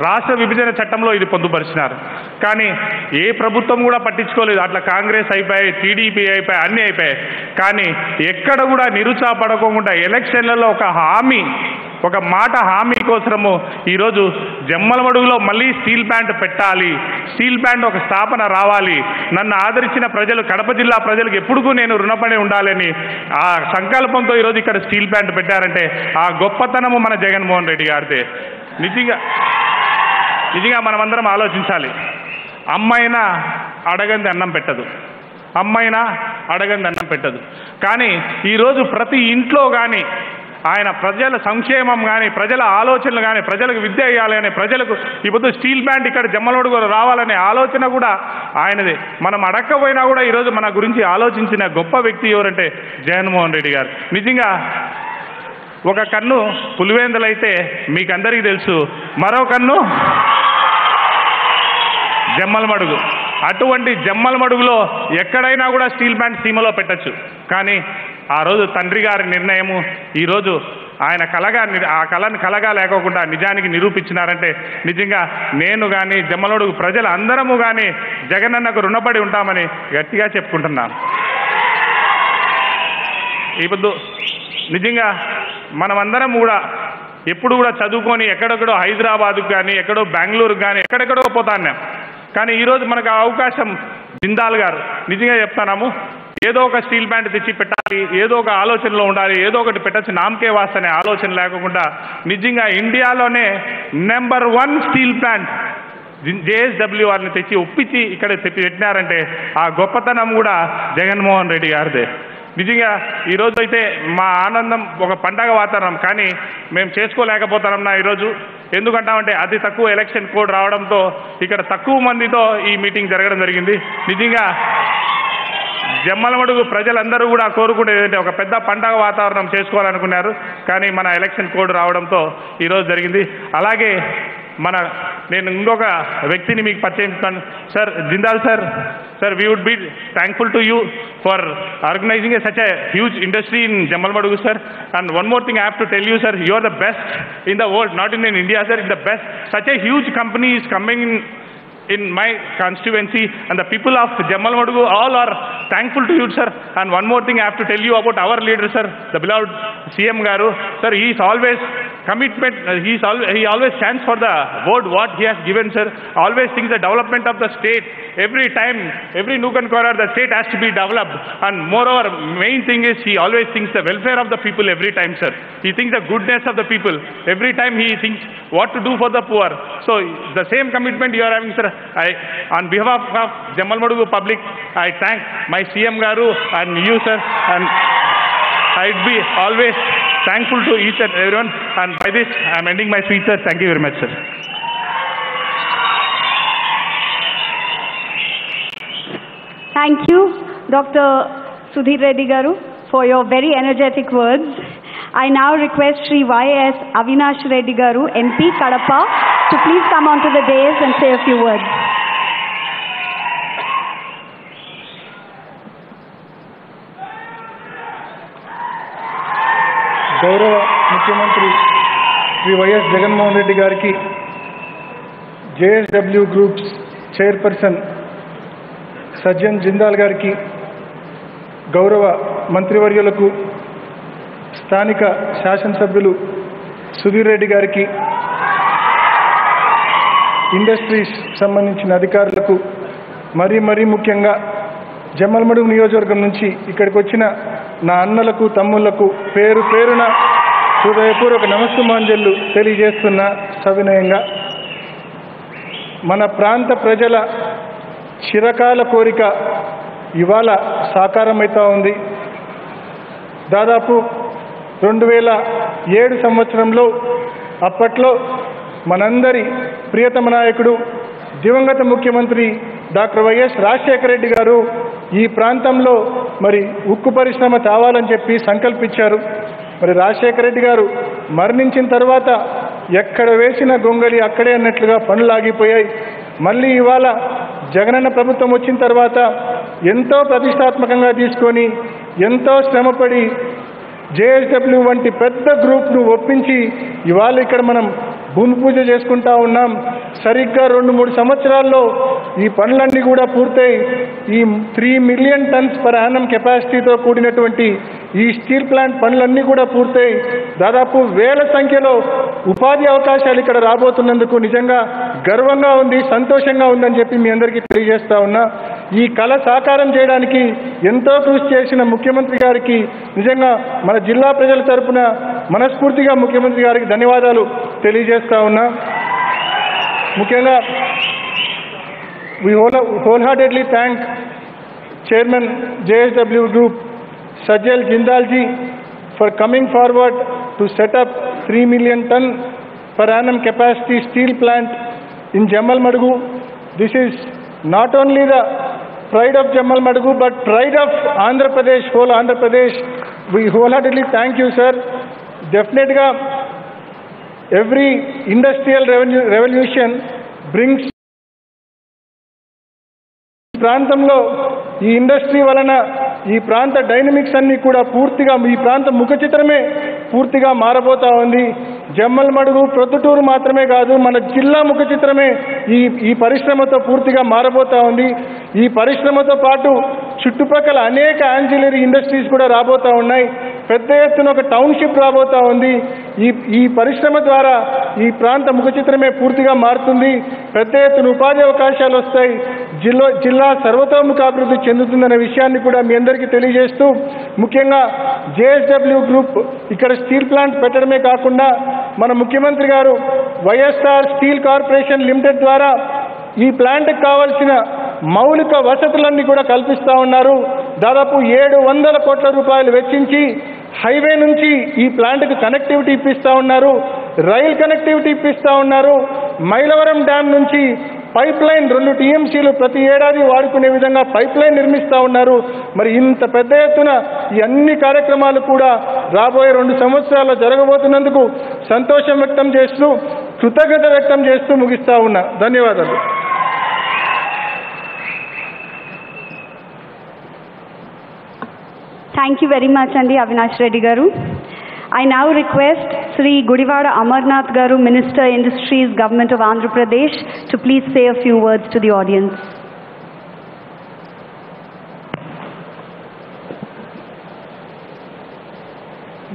రాష్ట్ర విభజన చట్టంలో ఇది పొందుపరిచినారు. కానీ ఏ ప్రభుత్వం కూడా పట్టించుకోలేదు. అట్లా కాంగ్రెస్ అయిపోయాయి, టీడీపీ అయిపోయాయి, అన్నీ అయిపోయాయి. కానీ ఎక్కడ కూడా నిరుత్సాహపడకుండా ఎలక్షన్లలో ఒక హామీ ఒక మాట హామీ కోసము ఈరోజు జమ్మలమడుగులో మళ్ళీ స్టీల్ ప్లాంట్ పెట్టాలి, స్టీల్ ప్లాంట్ ఒక స్థాపన రావాలి, నన్ను ఆదరించిన ప్రజలు, కడప జిల్లా ప్రజలకు ఎప్పుడూ నేను రుణపడి ఉండాలని ఆ సంకల్పంతో ఈరోజు ఇక్కడ స్టీల్ ప్లాంట్ పెట్టారంటే ఆ గొప్పతనము మన జగన్మోహన్ రెడ్డి గారిదే. నిజంగా మనమందరం ఆలోచించాలి. అమ్మైనా అడగంది అన్నం పెట్టదు, అమ్మైనా అడగంది అన్నం పెట్టదు. కానీ ఈరోజు ప్రతి ఇంట్లో కానీ ఆయన ప్రజల సంక్షేమం కానీ, ప్రజల ఆలోచనలు కానీ, ప్రజలకు విద్య ఇవ్వాలని, ప్రజలకు ఇప్పుడు స్టీల్ ప్లాంట్ ఇక్కడ జమ్మలమడుగు రావాలనే ఆలోచన కూడా ఆయనదే. మనం అడగకపోయినా కూడా ఈరోజు మన గురించి ఆలోచించిన గొప్ప వ్యక్తి ఎవరంటే జగన్మోహన్ రెడ్డి గారు. నిజంగా ఒక కన్ను పులివెందులైతే మీకు అందరికీ తెలుసు, మరో కన్ను జమ్మలమడుగు. అటువంటి జమ్మలమడుగులో ఎక్కడైనా కూడా స్టీల్ ప్లాంట్ సీమలో పెట్టచ్చు. కానీ ఆ రోజు తండ్రి గారి నిర్ణయము ఈరోజు ఆయన ఆ కళని కలగా లేకోకుండా నిజానికి నిరూపించినారంటే నిజంగా నేను కానీ జమ్మలమడుగు ప్రజలు అందరము కానీ జగనన్నకు రుణపడి ఉంటామని గట్టిగా చెప్పుకుంటున్నాను. ఇప్పుడు నిజంగా మనమందరం కూడా ఎప్పుడు కూడా చదువుకొని ఎక్కడెక్కడో హైదరాబాద్కు కానీ, ఎక్కడో బెంగళూరుకు కానీ, ఎక్కడెక్కడో పోతాన్నాం. కానీ ఈరోజు మనకు ఆ అవకాశం జిందాల్ గారు, నిజంగా చెప్తున్నాము, ఏదో ఒక స్టీల్ ప్లాంట్ తెచ్చి పెట్టాలి, ఏదో ఒక ఆలోచనలో ఉండాలి, ఏదో ఒకటి పెట్టచ్చు, నామకే వాస్ అనే ఆలోచన లేకుండా నిజంగా ఇండియాలోనే నెంబర్ 1 స్టీల్ ప్లాంట్ JSW వారిని తెచ్చి ఒప్పించి ఇక్కడ పెట్టినారంటే ఆ గొప్పతనం కూడా జగన్మోహన్ రెడ్డి గారిదే. నిజంగా ఈరోజు అయితే మా ఆనందం ఒక పండగ వాతావరణం, కానీ మేము చేసుకోలేకపోతున్నాం ఈరోజు. ఎందుకంటామంటే అతి తక్కువ ఎలక్షన్ కోడ్ రావడంతో ఇక్కడ తక్కువ మందితో ఈ మీటింగ్ జరగడం జరిగింది. నిజంగా జమ్మలమడుగు ప్రజలందరూ కూడా కోరుకునేది ఏంటంటే ఒక పెద్ద పండగ వాతావరణం చేసుకోవాలనుకున్నారు, కానీ మన ఎలక్షన్ కోడ్ రావడంతో ఈరోజు జరిగింది. అలాగే నేను ఇంకొక వ్యక్తిని మీకు పరిచయం చేస్తాను. Sir Jindal sir, we would be thankful to you for organizing such a huge industry in Jammalmadugu, sir. And one more thing I have to tell you, sir, you are the best in the world, not in India, sir, the best. Such a huge company is coming in my constituency, and the people of Jammalmadugu all are thankful to you, sir. And one more thing I have to tell you about our leader, sir, the beloved CM Garu. Sir, he is always commitment, he always stands for the word what he has given, sir. Always thinks the development of the state. Every time, every nook and corner, the state has to be developed. And moreover, main thing is he always thinks the welfare of the people every time, sir. He thinks the goodness of the people. Every time he thinks what to do for the poor. So the same commitment you are having, sir. On behalf of Jammalmadugu public, I thank my CM Garu and you, sir. And I'd be always thankful to each and everyone. And by this, I am ending my speech, sir. Thank you very much, sir. Thank you, Dr. Sudhir Reddy Garu, for your very energetic words. I now request Shri Y.S. Avinash Reddy Garu, MP Kadapa, to please come onto the dais and say a few words. గౌరవ ముఖ్యమంత్రి శ్రీ వైఎస్ జగన్మోహన్ రెడ్డి గారికి, JSW groups chairperson Sajjan Jindal గారికి, గౌరవ మంత్రివర్యులకు, స్థానిక శాసనసభ్యులు సుధీర్ రెడ్డి గారికి, ఇండస్ట్రీస్ సంబంధించిన అధికారులకు, మరీ ముఖ్యంగా జమ్మలమడుగు నియోజకవర్గం నుంచి ఇక్కడికి వచ్చిన నా అన్నలకు, తమ్ముళ్లకు పేరు పేరున హృదయపూర్వక నమస్సుమాంజలు తెలియజేస్తున్న సవినయంగా. మన ప్రాంత ప్రజల చిరకాల కోరిక ఇవాళ సాకారమవుతా ఉంది. దాదాపు 2007 సంవత్సరంలో అప్పట్లో మనందరి ప్రియతమ నాయకుడు దివంగత ముఖ్యమంత్రి డాక్టర్ వైఎస్ రాజశేఖర రెడ్డి గారు ఈ ప్రాంతంలో మరి ఉక్కు పరిశ్రమ తేవాలని చెప్పి సంకల్పించారు. మరి రాజశేఖర రెడ్డి గారు మరణించిన తర్వాత ఎక్కడ వేసిన గొంగలి అక్కడే అన్నట్లుగా పనులు ఆగిపోయాయి. మళ్ళీ ఇవాళ జగనన్న ప్రభుత్వం వచ్చిన తర్వాత ఎంతో ప్రతిష్టాత్మకంగా తీసుకొని ఎంతో శ్రమపడి JSW వంటి పెద్ద గ్రూప్ను ఒప్పించి ఇవాళ ఇక్కడ మనం భూమి పూజ చేసుకుంటా ఉన్నాం. సరిగ్గా 2-3 సంవత్సరాల్లో ఈ పనులన్నీ కూడా పూర్తయి ఈ 3 మిలియన్ టన్స్ పర్ యానం కెపాసిటీతో కూడినటువంటి ఈ స్టీల్ ప్లాంట్ పనులన్నీ కూడా పూర్తయి దాదాపు వేల సంఖ్యలో ఉపాధి అవకాశాలు ఇక్కడ రాబోతున్నందుకు నిజంగా గర్వంగా ఉంది, సంతోషంగా ఉందని చెప్పి మీ అందరికీ తెలియజేస్తా ఉన్నా. ఈ కళ సాకారం చేయడానికి ఎంతో కృషి చేసిన ముఖ్యమంత్రి గారికి నిజంగా మన జిల్లా ప్రజల తరపున మనస్ఫూర్తిగా ముఖ్యమంత్రి గారికి ధన్యవాదాలు తెలియజేస్తా ఉన్నా. ముఖ్యంగా we wholeheartedly thank Chairman JSW Group Sajal Jindal ji for coming forward to set up 3 million ton per annum capacity steel plant in Jammalmadugu. This is not only the pride of Jammalmadugu but pride of Andhra Pradesh, whole Andhra Pradesh. We wholeheartedly thank you, sir. Definitely every industrial revolution brings ప్రాంతంలో ఈ ఇండస్ట్రీ వలన ఈ ప్రాంత డైనమిక్స్ అన్నీ కూడా పూర్తిగా ఈ ప్రాంత ముఖ చిత్రమే పూర్తిగా మారబోతా ఉంది. జమ్మలమడుగు, ప్రొద్దుటూరు మాత్రమే కాదు, మన జిల్లా ముఖ చిత్రమే ఈ పరిశ్రమతో పూర్తిగా మారబోతా ఉంది. ఈ పరిశ్రమతో పాటు చుట్టుపక్కల అనేక యాన్సిలరీ ఇండస్ట్రీస్ కూడా రాబోతా ఉన్నాయి. పెద్ద ఎత్తున ఒక టౌన్షిప్ రాబోతా ఉంది. ఈ పరిశ్రమ ద్వారా ఈ ప్రాంత ముఖ చిత్రమే పూర్తిగా మారుతుంది. పెద్ద ఎత్తున ఉపాధి అవకాశాలు వస్తాయి. జిల్లా సర్వతోముఖాభివృద్ధి చెందుతుందనే విషయాన్ని కూడా మీ అందరికీ తెలియజేస్తూ, ముఖ్యంగా జేఎస్డబ్ల్యూ గ్రూప్ ఇక్కడ స్టీల్ ప్లాంట్ పెట్టడమే కాకుండా మన ముఖ్యమంత్రి గారు వైఎస్ఆర్ స్టీల్ కార్పొరేషన్ లిమిటెడ్ ద్వారా ఈ ప్లాంట్కి కావాల్సిన మౌలిక వసతులన్నీ కూడా కల్పిస్తూ ఉన్నారు. దాదాపు 700 కోట్ల రూపాయలు వెచ్చించి హైవే నుంచి ఈ ప్లాంట్కి కనెక్టివిటీ ఇప్పిస్తూ ఉన్నారు, రైల్ కనెక్టివిటీ ఇప్పిస్తూ ఉన్నారు. మైలవరం డ్యామ్ నుంచి పైప్ లైన్ 2 టీఎంసీలు ప్రతి ఏడాది వాడుకునే విధంగా పైప్ లైన్ నిర్మిస్తూ ఉన్నారు. మరి ఇంత పెద్ద ఎత్తున ఈ అన్ని కార్యక్రమాలు కూడా రాబోయే 2 సంవత్సరాల్లో జరగబోతున్నందుకు సంతోషం వ్యక్తం చేస్తూ, కృతజ్ఞత వ్యక్తం చేస్తూ ముగిస్తా ఉన్నా. ధన్యవాదాలు. Thank you very much, Andi Avinash Reddy garu. I now request Sri Gudivada Amarnath garu, Minister Industries, Government of Andhra Pradesh, to please say a few words to the audience.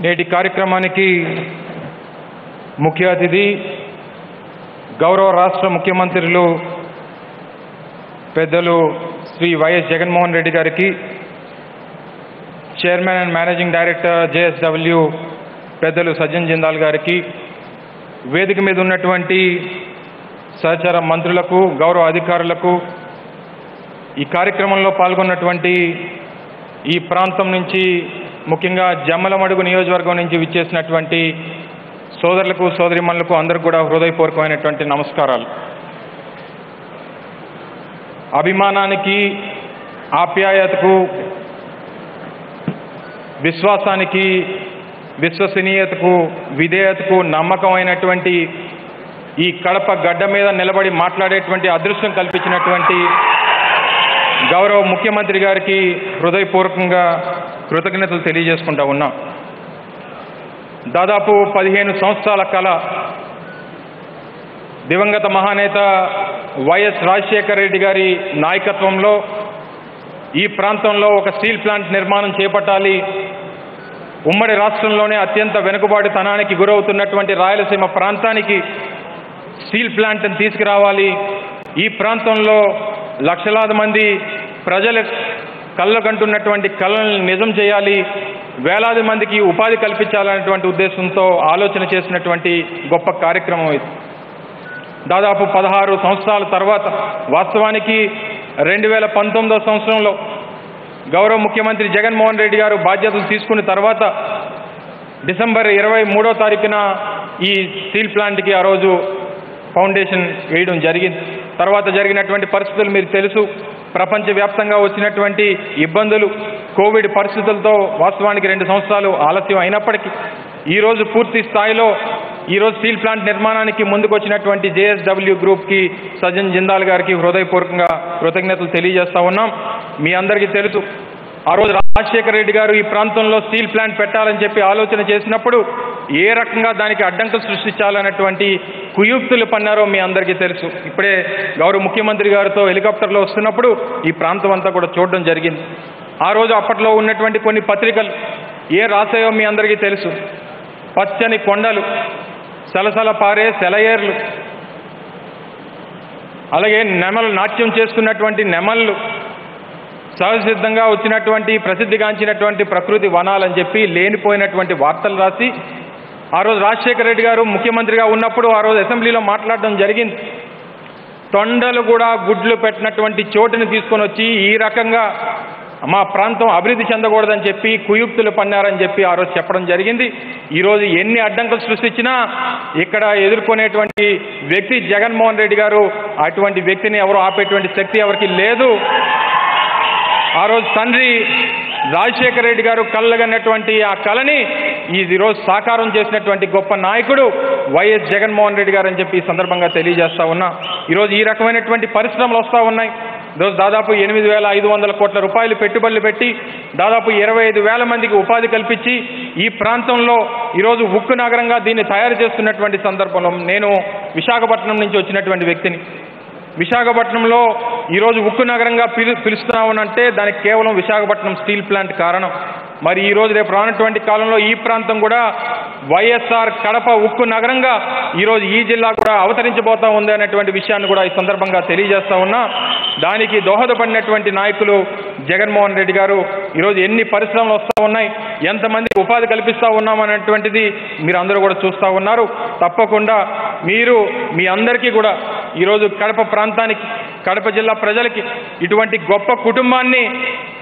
నేటి కార్యక్రమానికి ముఖ్య అతిథి గౌరవ రాష్ట్ర ముఖ్యమంత్రులు పెద్దలు శ్రీ వైఎస్ జగన్మోహన్ రెడ్డి గారికి, chairman and managing director JSW పెద్దలు సజ్జన్ జిందాల్ గారికి, వేదిక మీద ఉన్నటువంటి సహచర మంత్రులకు, గౌరవ అధికారులకు, ఈ కార్యక్రమంలో పాల్గొన్నటువంటి ఈ ప్రాంతం నుంచి ముఖ్యంగా జమ్మలమడుగు నియోజకవర్గం నుంచి విచ్చేసినటువంటి సోదరులకు, సోదరిమణులకు అందరికీ కూడా హృదయపూర్వకమైనటువంటి నమస్కారాలు. అభిమానానికి, ఆప్యాయతకు, విశ్వాసానికి, విశ్వసనీయతకు, విధేయతకు నమ్మకమైనటువంటి ఈ కడప గడ్డ మీద నిలబడి మాట్లాడేటువంటి అదృష్టం కల్పించినటువంటి గౌరవ ముఖ్యమంత్రి గారికి హృదయపూర్వకంగా కృతజ్ఞతలు తెలియజేసుకుంటా ఉన్నాం. దాదాపు 15 సంవత్సరాల కళ దివంగత మహానేత వైఎస్ రాజశేఖర రెడ్డి గారి నాయకత్వంలో ఈ ప్రాంతంలో ఒక స్టీల్ ప్లాంట్ నిర్మాణం చేపట్టాలి, ఉమ్మడి రాష్ట్రంలోనే అత్యంత వెనుకబాటుతనానికి గురవుతున్నటువంటి రాయలసీమ ప్రాంతానికి స్టీల్ ప్లాంట్ని తీసుకురావాలి, ఈ ప్రాంతంలో లక్షలాది మంది ప్రజల కళ్ళకంటున్నటువంటి కళలను నిజం చేయాలి, వేలాది మందికి ఉపాధి కల్పించాలనేటువంటి ఉద్దేశంతో ఆలోచన చేసినటువంటి గొప్ప కార్యక్రమం ఇది. దాదాపు 16 సంవత్సరాల తర్వాత వాస్తవానికి 2019వ సంవత్సరంలో గౌరవ ముఖ్యమంత్రి జగన్మోహన్ రెడ్డి గారు బాధ్యతలు తీసుకున్న తర్వాత డిసెంబర్ 23వ తారీఖున ఈ స్టీల్ ప్లాంట్కి ఆ రోజు ఫౌండేషన్ వేయడం జరిగింది. తర్వాత జరిగినటువంటి పరిస్థితులు మీకు తెలుసు. ప్రపంచవ్యాప్తంగా వచ్చినటువంటి ఇబ్బందులు, కోవిడ్ పరిస్థితులతో వాస్తవానికి 2 సంవత్సరాలు ఆలస్యం అయినప్పటికీ ఈరోజు పూర్తి స్థాయిలో ఈరోజు స్టీల్ ప్లాంట్ నిర్మాణానికి ముందుకు వచ్చినటువంటి జేఎస్డబ్ల్యూ గ్రూప్కి, సజ్జన్ జిందాల్ గారికి హృదయపూర్వకంగా కృతజ్ఞతలు తెలియజేస్తా ఉన్నాం. మీ అందరికీ తెలుసు, ఆ రోజు రాజశేఖర రెడ్డి గారు ఈ ప్రాంతంలో స్టీల్ ప్లాంట్ పెట్టాలని చెప్పి ఆలోచన చేసినప్పుడు ఏ రకంగా దానికి అడ్డంకులు సృష్టించాలన్నటువంటి కుయుక్తులు పన్నారో మీ అందరికీ తెలుసు. ఇప్పుడే గౌరవ ముఖ్యమంత్రి గారితో హెలికాప్టర్లో వస్తున్నప్పుడు ఈ ప్రాంతం అంతా కూడా చూడడం జరిగింది. ఆ రోజు అప్పట్లో ఉన్నటువంటి కొన్ని పత్రికలు ఏ రాసాయో మీ అందరికీ తెలుసు. పచ్చని కొండలు, సలసల పారే సెలయేర్లు, అలాగే నెమలు నాట్యం చేస్తున్నటువంటి నెమళ్ళు, సహజసిద్ధంగా వచ్చినటువంటి ప్రసిద్ధిగాంచినటువంటి ప్రకృతి వనాలని చెప్పి లేనిపోయినటువంటి వార్తలు రాసి ఆ రోజు రాజశేఖర రెడ్డి గారు ముఖ్యమంత్రిగా ఉన్నప్పుడు ఆ రోజు అసెంబ్లీలో మాట్లాడడం జరిగింది. తొండలు కూడా గుడ్లు పెట్టినటువంటి చోటుని తీసుకొని వచ్చి ఈ రకంగా మా ప్రాంతం అభివృద్ధి చెందకూడదని చెప్పి కుయుక్తులు పన్నారని చెప్పి ఆ రోజు చెప్పడం జరిగింది. ఈరోజు ఎన్ని అడ్డంకులు సృష్టించినా ఇక్కడ ఎదుర్కొనేటువంటి వ్యక్తి జగన్మోహన్ రెడ్డి గారు. అటువంటి వ్యక్తిని ఎవరు ఆపేటువంటి శక్తి ఎవరికి లేదు. ఆ రోజు తండ్రి రాజశేఖర రెడ్డి గారు కలగన్నటువంటి ఆ కళని ఈరోజు సాకారం చేసినటువంటి గొప్ప నాయకుడు వైఎస్ జగన్మోహన్ రెడ్డి గారు అని చెప్పి ఈ సందర్భంగా తెలియజేస్తా ఉన్నా. ఈరోజు ఈ రకమైనటువంటి పరిశ్రమలు వస్తూ ఉన్నాయి. ఈరోజు దాదాపు 8,500 కోట్ల రూపాయలు పెట్టుబడులు పెట్టి దాదాపు 25,000 మందికి ఉపాధి కల్పించి ఈ ప్రాంతంలో ఈరోజు ఉక్కు నగరంగా దీన్ని తయారు చేస్తున్నటువంటి సందర్భంలో నేను విశాఖపట్నం నుంచి వచ్చినటువంటి వ్యక్తిని. విశాఖపట్నంలో ఈరోజు ఉక్కు నగరంగా పిలుస్తున్నామనంటే దానికి కేవలం విశాఖపట్నం స్టీల్ ప్లాంట్ కారణం. మరి ఈరోజు రేపు రానటువంటి కాలంలో ఈ ప్రాంతం కూడా వైఎస్ఆర్ కడప ఉక్కు నగరంగా ఈరోజు ఈ జిల్లా కూడా అవతరించబోతా ఉంది అనేటువంటి విషయాన్ని కూడా ఈ సందర్భంగా తెలియజేస్తా ఉన్నా. దానికి దోహదపడినటువంటి నాయకులు జగన్మోహన్ రెడ్డి గారు. ఈరోజు ఎన్ని పరిశ్రమలు వస్తూ ఉన్నాయి, ఎంతమందికి ఉపాధి కల్పిస్తూ ఉన్నామనేటువంటిది మీరు అందరూ కూడా చూస్తూ ఉన్నారు. తప్పకుండా మీరు మీ అందరికీ కూడా ఈరోజు కడప ప్రాంతానికి, కడప జిల్లా ప్రజలకి ఇటువంటి గొప్ప కుటుంబాన్ని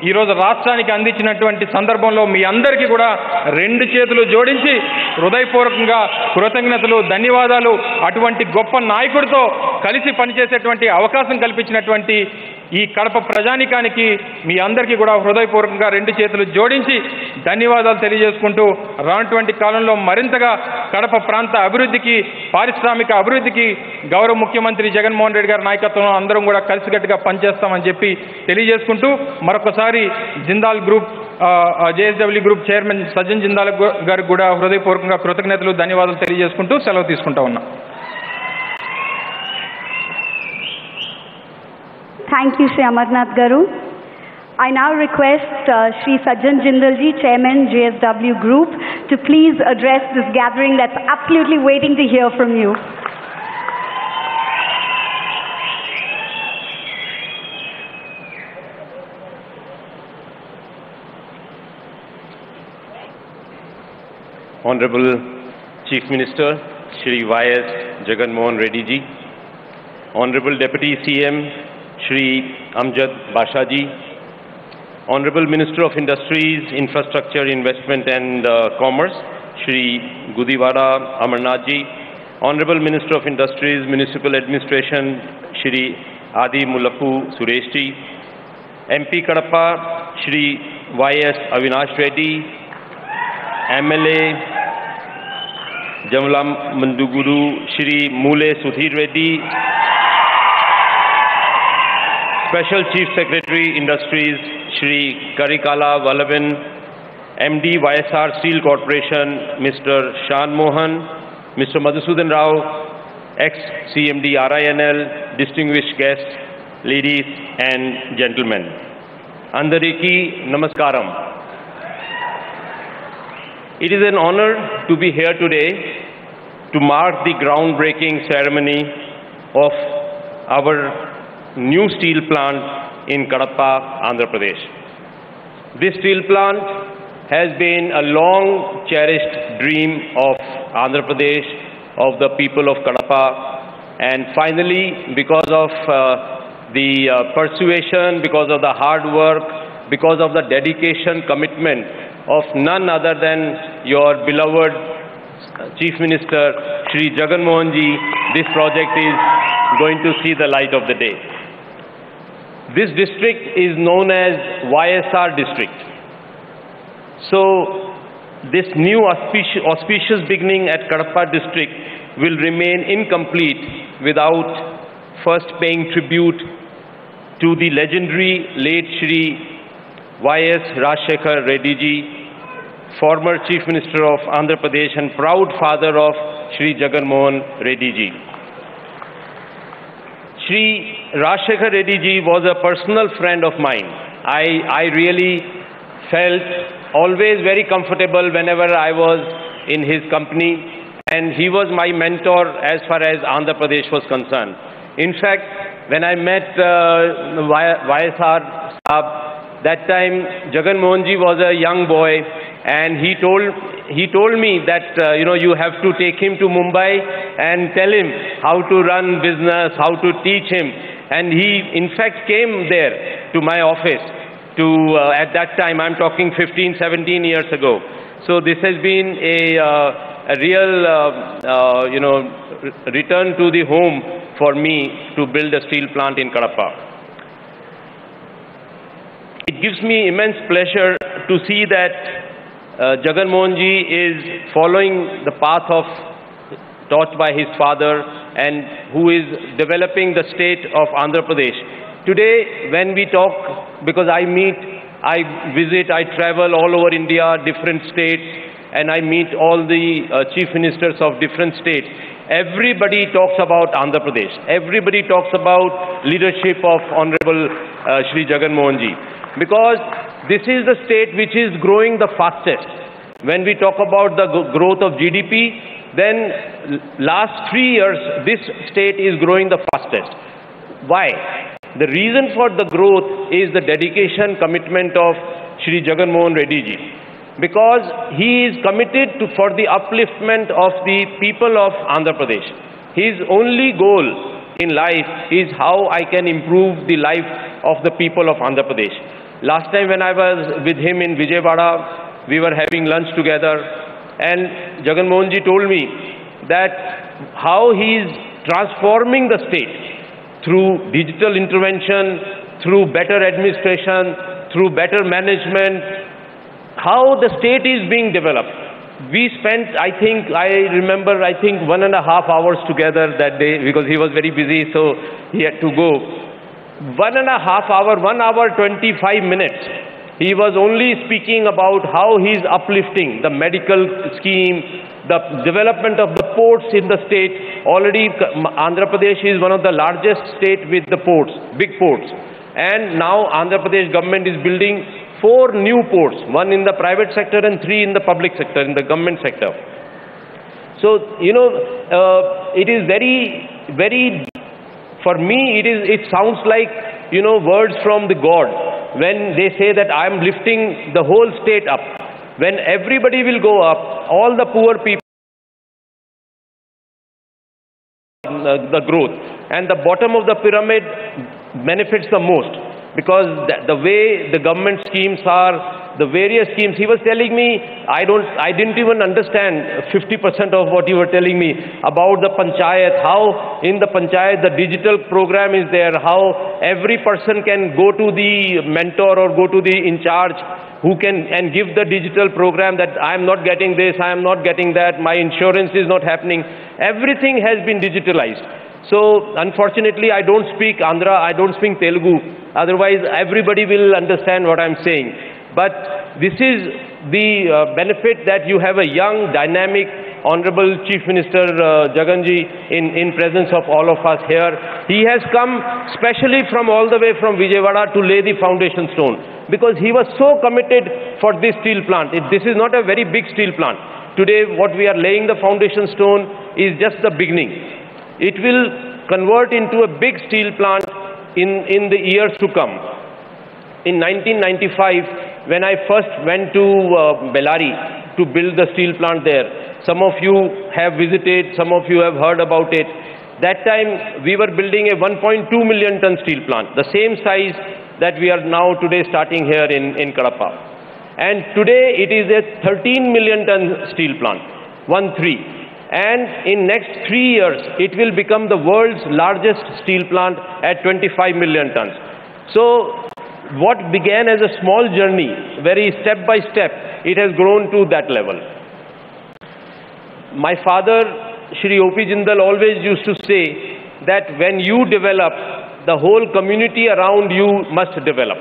ఈరోజు రాష్ట్రానికి అందించినటువంటి సందర్భంలో మీ అందరికీ కూడా 2 చేతులు జోడించి హృదయపూర్వకంగా కృతజ్ఞతలు, ధన్యవాదాలు. అటువంటి గొప్ప నాయకుడితో కలిసి పనిచేసేటువంటి అవకాశం కల్పించినటువంటి ఈ కడప ప్రజానికానికి మీ అందరికీ కూడా హృదయపూర్వకంగా 2 చేతులు జోడించి ధన్యవాదాలు తెలియజేసుకుంటూ రానటువంటి కాలంలో మరింతగా కడప ప్రాంత అభివృద్ధికి, పారిశ్రామిక అభివృద్ధికి గౌరవ ముఖ్యమంత్రి జగన్మోహన్ రెడ్డి గారి నాయకత్వంలో అందరం కూడా కలిసికట్టుగా పనిచేస్తామని చెప్పి తెలియజేసుకుంటూ మరొకసారి Jindal group JSW group chairman Sajjan Jindal గారికి కూడా హృదయపూర్వకంగా కృతజ్ఞతలు, ధన్యవాదాలు తెలియజేసుకుంటూ సెలవు తీసుకుంటా ఉన్నా. Thank you, Shri Amarnath Garu. I now request Shri Sajjan Jindal ji, Chairman JSW Group, to please address this gathering that's absolutely waiting to hear from you. Honorable Chief Minister Shri Y.S. Jagan Mohan Reddy ji, Honorable Deputy CM Shri Amjad Basha ji, Honorable Minister of Industries, Infrastructure, Investment and Commerce Shri Gudiwada Amarnath ji, Honorable Minister of Industries, Municipal Administration Shri Adi Mulappu Suresh ji, MP Kadapa Shri Y.S. Avinash Reddy, MLA Jamla Manduguru Shri Mule Sudhir Reddy, Special Chief Secretary Industries Shri Karikala Vallabhan, MD YSR Steel Corporation Mr. Shan Mohan, Mr. Madhusudan Rao, ex-CMD RINL, distinguished guests, ladies and gentlemen. Andariki Namaskaram. It is an honor to be here today to mark the groundbreaking ceremony of our new steel plant in Kadapa, Andhra Pradesh. This steel plant has been a long cherished dream of Andhra Pradesh, of the people of Kadapa, and finally because of the persuasion, because of the hard work, because of the dedication, commitment of none other than your beloved Chief Minister Shri Jagan Mohan ji, this project is going to see the light of the day. This district is known as YSR district. So this new auspicious beginning at Kadapa district will remain incomplete without first paying tribute to the legendary late Shri Y.S. Rajshekhar Reddy ji, former Chief Minister of Andhra Pradesh and proud father of Shri Jagan Mohan Reddy ji. Shri Rajshekhar Reddy ji was a personal friend of mine. I really felt always very comfortable whenever I was in his company, and he was my mentor as far as Andhra Pradesh was concerned. In fact, when I met YSR Saab, that time Jagan Mohan Ji was a young boy, and he told me that you have to take him to Mumbai and tell him how to run business, how to teach him. And he in fact came there to my office at that time, I'm talking 15, 17 years ago. So this has been a real return to the home for me to build a steel plant in Kadapa. It gives me immense pleasure to see that Jagan Mohan Ji is following the path taught by his father, and who is developing the state of Andhra Pradesh. Today, when we talk, because I visit, I travel all over India, different states, and I meet all the chief ministers of different states. Everybody talks about Andhra Pradesh. Everybody talks about leadership of Honorable Shri Jagan Mohan Ji. Because this is the state which is growing the fastest. When we talk about the growth of GDP, then last 3 years, this state is growing the fastest. Why? The reason for the growth is the dedication, commitment of Shri Jagan Mohan Reddy Ji. Because he is committed for the upliftment of the people of Andhra Pradesh. His only goal in life is how I can improve the life of the people of Andhra Pradesh. Last time when I was with him in Vijayawada, we were having lunch together, and Jagan Mohan Ji told me that how he is transforming the state through digital intervention, through better administration, through better management, how the state is being developed. We spent, I remember 1.5 hours together that day, because he was very busy, so he had to go. 1.5 hours, 1 hour 25 minutes. He was only speaking about how he is uplifting the medical scheme, the development of the ports in the state. Already Andhra Pradesh is one of the largest state with the ports, big ports. And now Andhra Pradesh government is building 4 new ports, 1 in the private sector and 3 in the public sector, in the government sector. So, it is very, very, for me, it sounds like, words from the God. When they say that I am lifting the whole state up, when everybody will go up, all the poor people, the growth, and the bottom of the pyramid benefits the most, because the way the government schemes are, the various schemes, he was telling me, I didn't even understand 50% of what you were telling me about the panchayat, how in the panchayat the digital program is there, how every person can go to the mentor or go to the in charge who can and give the digital program that I am not getting this, I am not getting that, my insurance is not happening. Everything has been digitalized. So unfortunately I don't speak Andhra, I don't speak Telugu, otherwise everybody will understand what I'm saying. But this is the benefit that you have a young, dynamic, Honorable Chief Minister Jaganji in presence of all of us here. He has come specially from all the way from Vijayawada to lay the foundation stone, because he was so committed for this steel plant. This is not a very big steel plant. Today what we are laying the foundation stone is just the beginning. It will convert into a big steel plant in the years to come. In 1995, when I first went to Bellary to build the steel plant there, some of you have visited, some of you have heard about it. That time we were building a 1.2 million ton steel plant, the same size that we are now today starting here in Kadapa. And today it is a 13 million ton steel plant, 1-3. And in next 3 years, it will become the world's largest steel plant at 25 million tons. So what began as a small journey, very step by step, it has grown to that level. My father, Shri O.P. Jindal, always used to say that when you develop, the whole community around you must develop.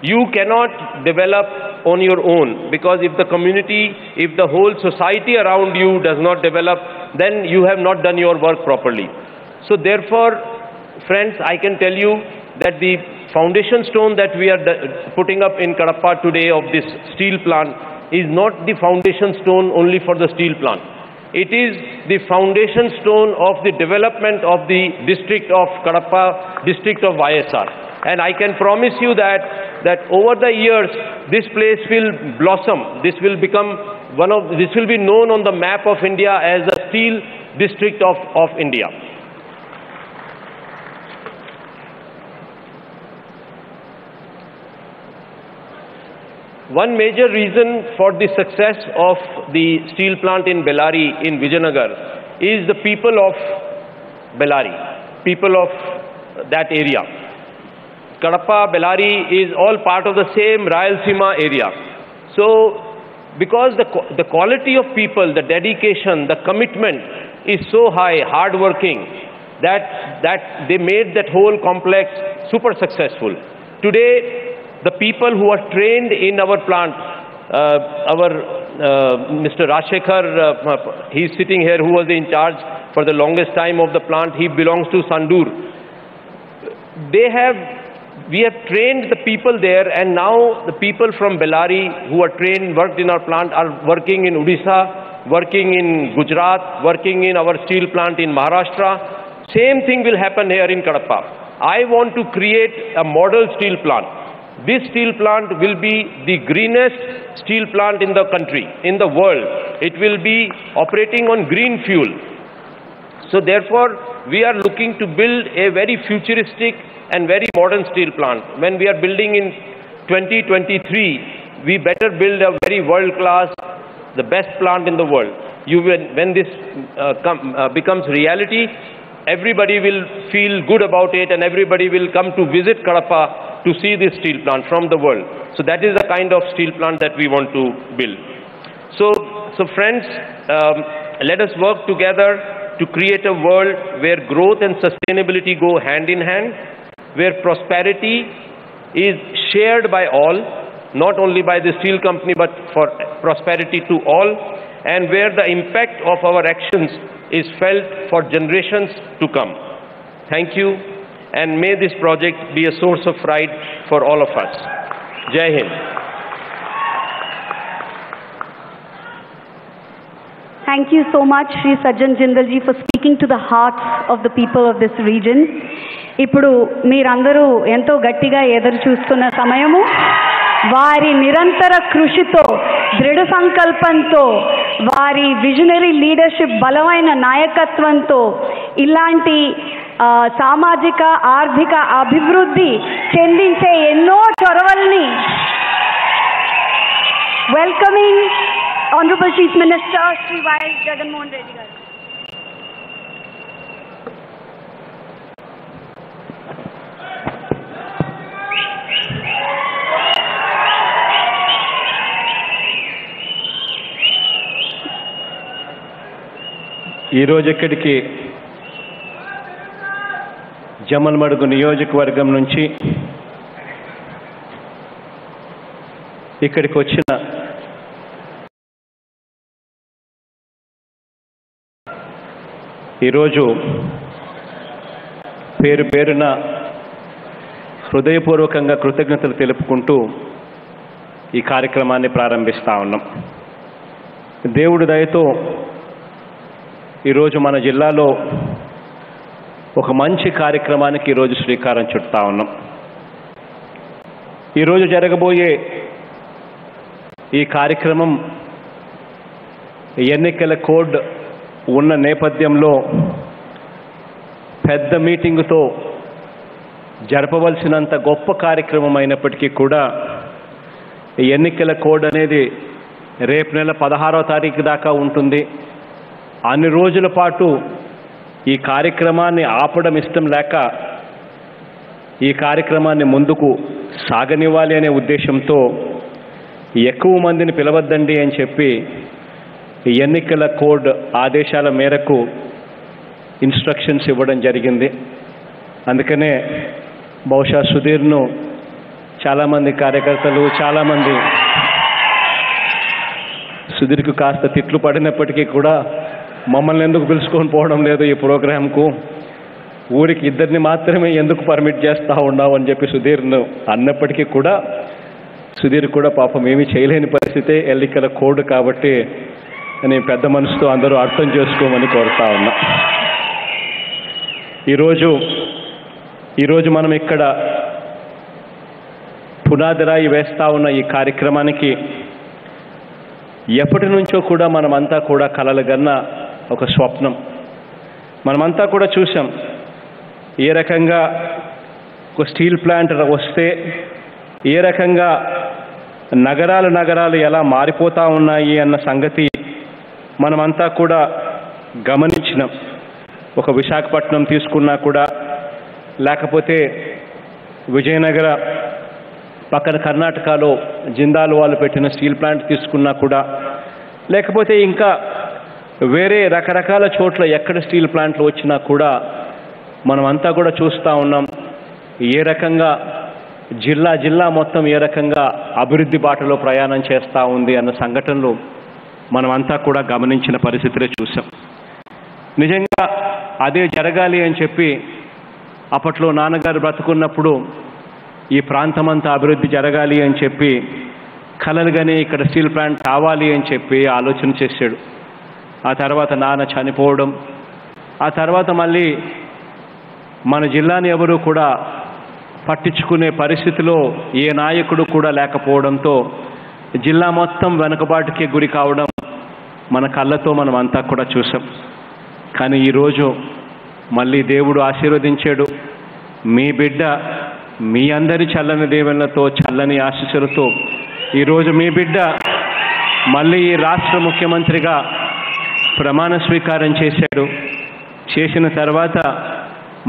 You cannot develop on your own, because if the community, if the whole society around you does not develop, then you have not done your work properly. So therefore, friends, I can tell you that the foundation stone that we are putting up in Kadapa today of this steel plant is not the foundation stone only for the steel plant. It is the foundation stone of the development of the district of Kadapa, district of YSR. And I can promise you that over the years, this place will blossom. This will become this will be known on the map of India as the steel district of India. One major reason for the success of the steel plant in Bellary in Vijayanagar is the people of Bellary, people of that area. Kadapa, Bellary is all part of the same Rayalaseema area. So, because the quality of people, the dedication, the commitment is so high, hard-working, that they made that whole complex super successful. Today, the people who are trained in our plant, Mr. Rajshekhar, he is sitting here, who was in charge for the longest time of the plant. He belongs to Sandur. We have trained the people there, and now the people from Bellary who are trained, worked in our plant, are working in Odisha, working in Gujarat, working in our steel plant in Maharashtra. Same thing will happen here in Kadapa. I want to create a model steel plant. This steel plant will be the greenest steel plant in the country, in the world. It will be operating on green fuel. So therefore, we are looking to build a very futuristic and very modern steel plant. When we are building in 2023, we better build a very world-class, the best plant in the world. When this becomes reality, everybody will feel good about it, and everybody will come to visit Kadapa to see this steel plant from the world. So that is the kind of steel plant that we want to build. So friends, let us work together to create a world where growth and sustainability go hand in hand, where prosperity is shared by all, not only by the steel company, but for prosperity to all, and where the impact of our actions is felt for generations to come. Thank you, and may this project be a source of pride for all of us. Jai Hind. Thank you so much, Shri Sajjan Jindal ji, for speaking to the hearts of the people of this region. ఇప్పుడు మీరందరూ ఎంతో గట్టిగా ఎదురు చూస్తున్న సమయము, వారి నిరంతర కృషితో, దృఢ సంకల్పంతో, వారి విజనరీ లీడర్షిప్, బలమైన నాయకత్వంతో ఇలాంటి సామాజిక ఆర్థిక అభివృద్ధి చెందించే ఎన్నో చొరవల్ని welcoming honourable chief minister Shri YS Jaganmohan Reddy గారు. ఈరోజు ఇక్కడికి జమల్మడుగు నియోజకవర్గం నుంచి ఇక్కడికి వచ్చిన ఈరోజు పేరు పేరున హృదయపూర్వకంగా కృతజ్ఞతలు తెలుపుకుంటూ ఈ కార్యక్రమాన్ని ప్రారంభిస్తూ ఉన్నాం. దేవుడి దయతో ఈరోజు మన జిల్లాలో ఒక మంచి కార్యక్రమానికి ఈరోజు శ్రీకారం చుడతా ఉన్నాం. ఈరోజు జరగబోయే ఈ కార్యక్రమం ఎన్నికల కోడ్ ఉన్న నేపథ్యంలో పెద్ద మీటింగుతో జరపవలసినంత గొప్ప కార్యక్రమం అయినప్పటికీ కూడా ఎన్నికల కోడ్ అనేది రేపు నెల 16వ తారీఖు దాకా ఉంటుంది. అన్ని రోజుల పాటు ఈ కార్యక్రమాన్ని ఆపడం ఇష్టం లేక ఈ కార్యక్రమాన్ని ముందుకు సాగనివ్వాలి అనే ఉద్దేశంతో ఎక్కువ మందిని పిలవద్దండి అని చెప్పి ఎన్నికల కోడ్ ఆదేశాల మేరకు ఇన్స్ట్రక్షన్స్ ఇవ్వడం జరిగింది. అందుకనే బహుశా సుధీర్ను చాలామంది కార్యకర్తలు, చాలామంది సుధీర్కు కాస్త తిట్లు పడినప్పటికీ కూడా మమ్మల్ని ఎందుకు పిలుచుకొని పోవడం లేదు ఈ ప్రోగ్రాంకు, ఊరికి ఇద్దరిని మాత్రమే ఎందుకు పర్మిట్ చేస్తూ ఉన్నావు అని చెప్పి సుధీర్ను అన్నప్పటికీ కూడా సుధీర్ కూడా పాపం ఏమీ చేయలేని పరిస్థితే ఎన్నికల కోడ్ కాబట్టి నేను పెద్ద మనసుతో అందరూ అర్థం చేసుకోమని కోరుతా ఉన్నా. ఈరోజు మనం ఇక్కడ పునాదిరాయి వేస్తా ఉన్న ఈ కార్యక్రమానికి ఎప్పటి నుంచో కూడా మనమంతా కూడా కలలుగన్న ఒక స్వప్నం. మనమంతా కూడా చూసాం ఏ రకంగా ఒక స్టీల్ ప్లాంట్ వస్తే ఏ రకంగా నగరాలు ఎలా మారిపోతూ ఉన్నాయి అన్న సంగతి మనమంతా కూడా గమనించినాం. ఒక విశాఖపట్నం తీసుకున్నా కూడా, లేకపోతే విజయనగర పక్కన కర్ణాటకలో జిందాల్ వాళ్ళు పెట్టిన స్టీల్ ప్లాంట్ తీసుకున్నా కూడా, లేకపోతే ఇంకా వేరే రకరకాల చోట్ల ఎక్కడ స్టీల్ ప్లాంట్లు వచ్చినా కూడా మనమంతా కూడా చూస్తూ ఉన్నాం ఏ రకంగా జిల్లా మొత్తం ఏ రకంగా అభివృద్ధి బాటలో ప్రయాణం చేస్తూ ఉంది అన్న సంఘటనలు మనమంతా కూడా గమనించిన పరిస్థితులే చూసాం. నిజంగా అదే జరగాలి అని చెప్పి అప్పట్లో నాన్నగారు బ్రతుకున్నప్పుడు ఈ ప్రాంతమంతా అభివృద్ధి జరగాలి అని చెప్పి కలలుగానే ఇక్కడ స్టీల్ ప్లాంట్ కావాలి అని చెప్పి ఆలోచన చేశాడు. ఆ తర్వాత నాన్న చనిపోవడం, ఆ తర్వాత మళ్ళీ మన జిల్లాని ఎవరు కూడా పట్టించుకునే పరిస్థితిలో ఏ నాయకుడు కూడా లేకపోవడంతో జిల్లా మొత్తం వెనుకబాటుకే గురి కావడం మన కళ్ళతో మనం అంతా కూడా చూసాం. కానీ ఈరోజు మళ్ళీ దేవుడు ఆశీర్వదించాడు. మీ బిడ్డ మీ అందరి చల్లని దీవెనలతో చల్లని ఆశీస్సులతో ఈరోజు మీ బిడ్డ మళ్ళీ ఈ రాష్ట్ర ముఖ్యమంత్రిగా ప్రమాణ స్వీకారం చేశాడు. చేసిన తర్వాత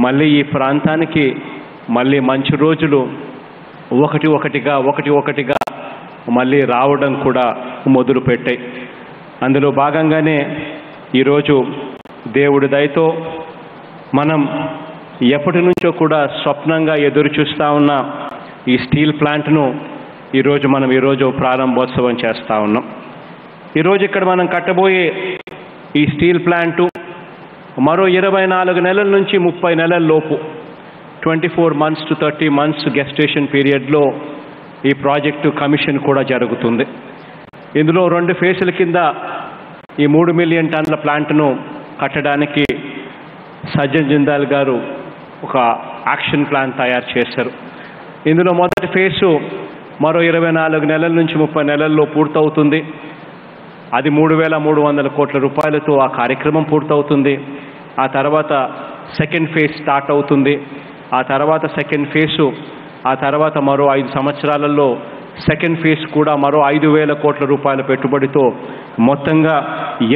మళ్ళీ ఈ ప్రాంతానికి మళ్ళీ మంచి రోజులు ఒకటిగా మళ్ళీ రావడం కూడా మొదలుపెట్టాయి. అందులో భాగంగానే ఈరోజు దేవుడి దయతో మనం ఎప్పటి నుంచో కూడా స్వప్నంగా ఎదురు చూస్తూ ఉన్న ఈ స్టీల్ ప్లాంట్ను ఈరోజు ప్రారంభోత్సవం చేస్తూ ఉన్నాం. ఈరోజు ఇక్కడ మనం కట్టబోయే ఈ స్టీల్ ప్లాంటు మరో 24 నెలల నుంచి 30 నెలల లోపు 24 months to 30 months గెస్టేషన్ పీరియడ్లో ఈ ప్రాజెక్టు కమిషన్ కూడా జరుగుతుంది. ఇందులో 2 ఫేజుల కింద ఈ 3 మిలియన్ టన్నుల ప్లాంట్ను కట్టడానికి సజ్జన్ జిందాల్ గారు ఒక యాక్షన్ ప్లాన్ తయారు చేశారు. ఇందులో మొదటి ఫేజు మరో 24 నెలల నుంచి 30 నెలల్లో పూర్తవుతుంది. అది 3,300 కోట్ల రూపాయలతో ఆ కార్యక్రమం పూర్తవుతుంది. ఆ తర్వాత సెకండ్ ఫేజ్ స్టార్ట్ అవుతుంది. ఆ తర్వాత సెకండ్ ఫేజు, ఆ తర్వాత మరో 5 సంవత్సరాలలో సెకండ్ ఫేజ్ కూడా మరో 5,000 కోట్ల రూపాయల పెట్టుబడితో మొత్తంగా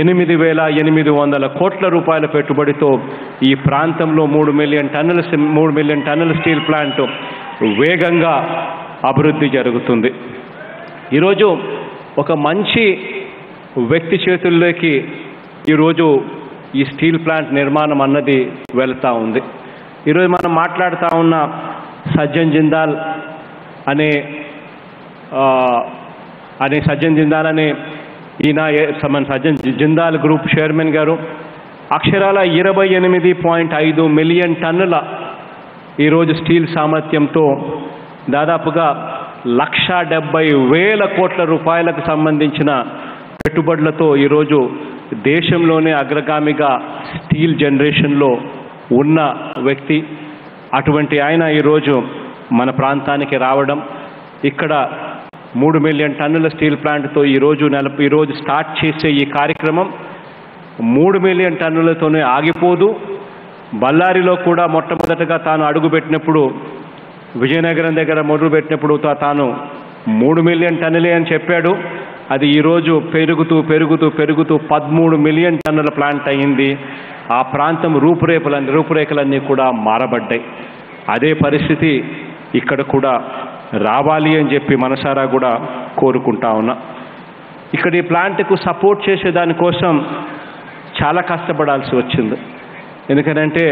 8,800 కోట్ల రూపాయల పెట్టుబడితో ఈ ప్రాంతంలో 3 మిలియన్ టన్నుల స్టీల్ ప్లాంట్ వేగంగా అభివృద్ధి జరుగుతుంది. ఈరోజు ఒక మంచి వ్యక్తి చేతుల్లోకి ఈరోజు ఈ స్టీల్ ప్లాంట్ నిర్మాణం అన్నది వెళ్తూ ఉంది. ఈరోజు మనం మాట్లాడుతూ ఉన్న సజ్జన్ జిందాల్ అనే ఈయన మన సజ్జన్ జిందాల్ గ్రూప్ చైర్మన్ గారు అక్షరాల 28.5 మిలియన్ టన్నుల ఈరోజు స్టీల్ సామర్థ్యంతో దాదాపుగా 1,70,000 కోట్ల రూపాయలకు సంబంధించిన పెట్టుబడులతో ఈరోజు దేశంలోనే అగ్రగామిగా స్టీల్ జనరేషన్లో ఉన్న వ్యక్తి. అటువంటి ఆయన ఈరోజు మన ప్రాంతానికి రావడం, ఇక్కడ 3 మిలియన్ టన్నుల స్టీల్ ప్లాంట్తో ఈరోజు స్టార్ట్ చేసే ఈ కార్యక్రమం 3 మిలియన్ టన్నులతోనే ఆగిపోదు. బళ్ళారిలో కూడా మొట్టమొదటగా తాను అడుగుపెట్టినప్పుడు, విజయనగరం దగ్గర మొదలుపెట్టినప్పుడు తాను 3 మిలియన్ టన్నులే అని చెప్పాడు. అది ఈరోజు పెరుగుతూ 13 మిలియన్ టన్నుల ప్లాంట్ అయింది. ఆ ప్రాంతం రూపురేఖలన్నీ కూడా మారబడ్డాయి. అదే పరిస్థితి ఇక్కడ కూడా రావాలి అని చెప్పి మనసారా కూడా కోరుకుంటా ఉన్నా. ఇక్కడ ఈ ప్లాంట్కు సపోర్ట్ చేసే దానికోసం చాలా కష్టపడాల్సి వచ్చింది. ఎందుకంటే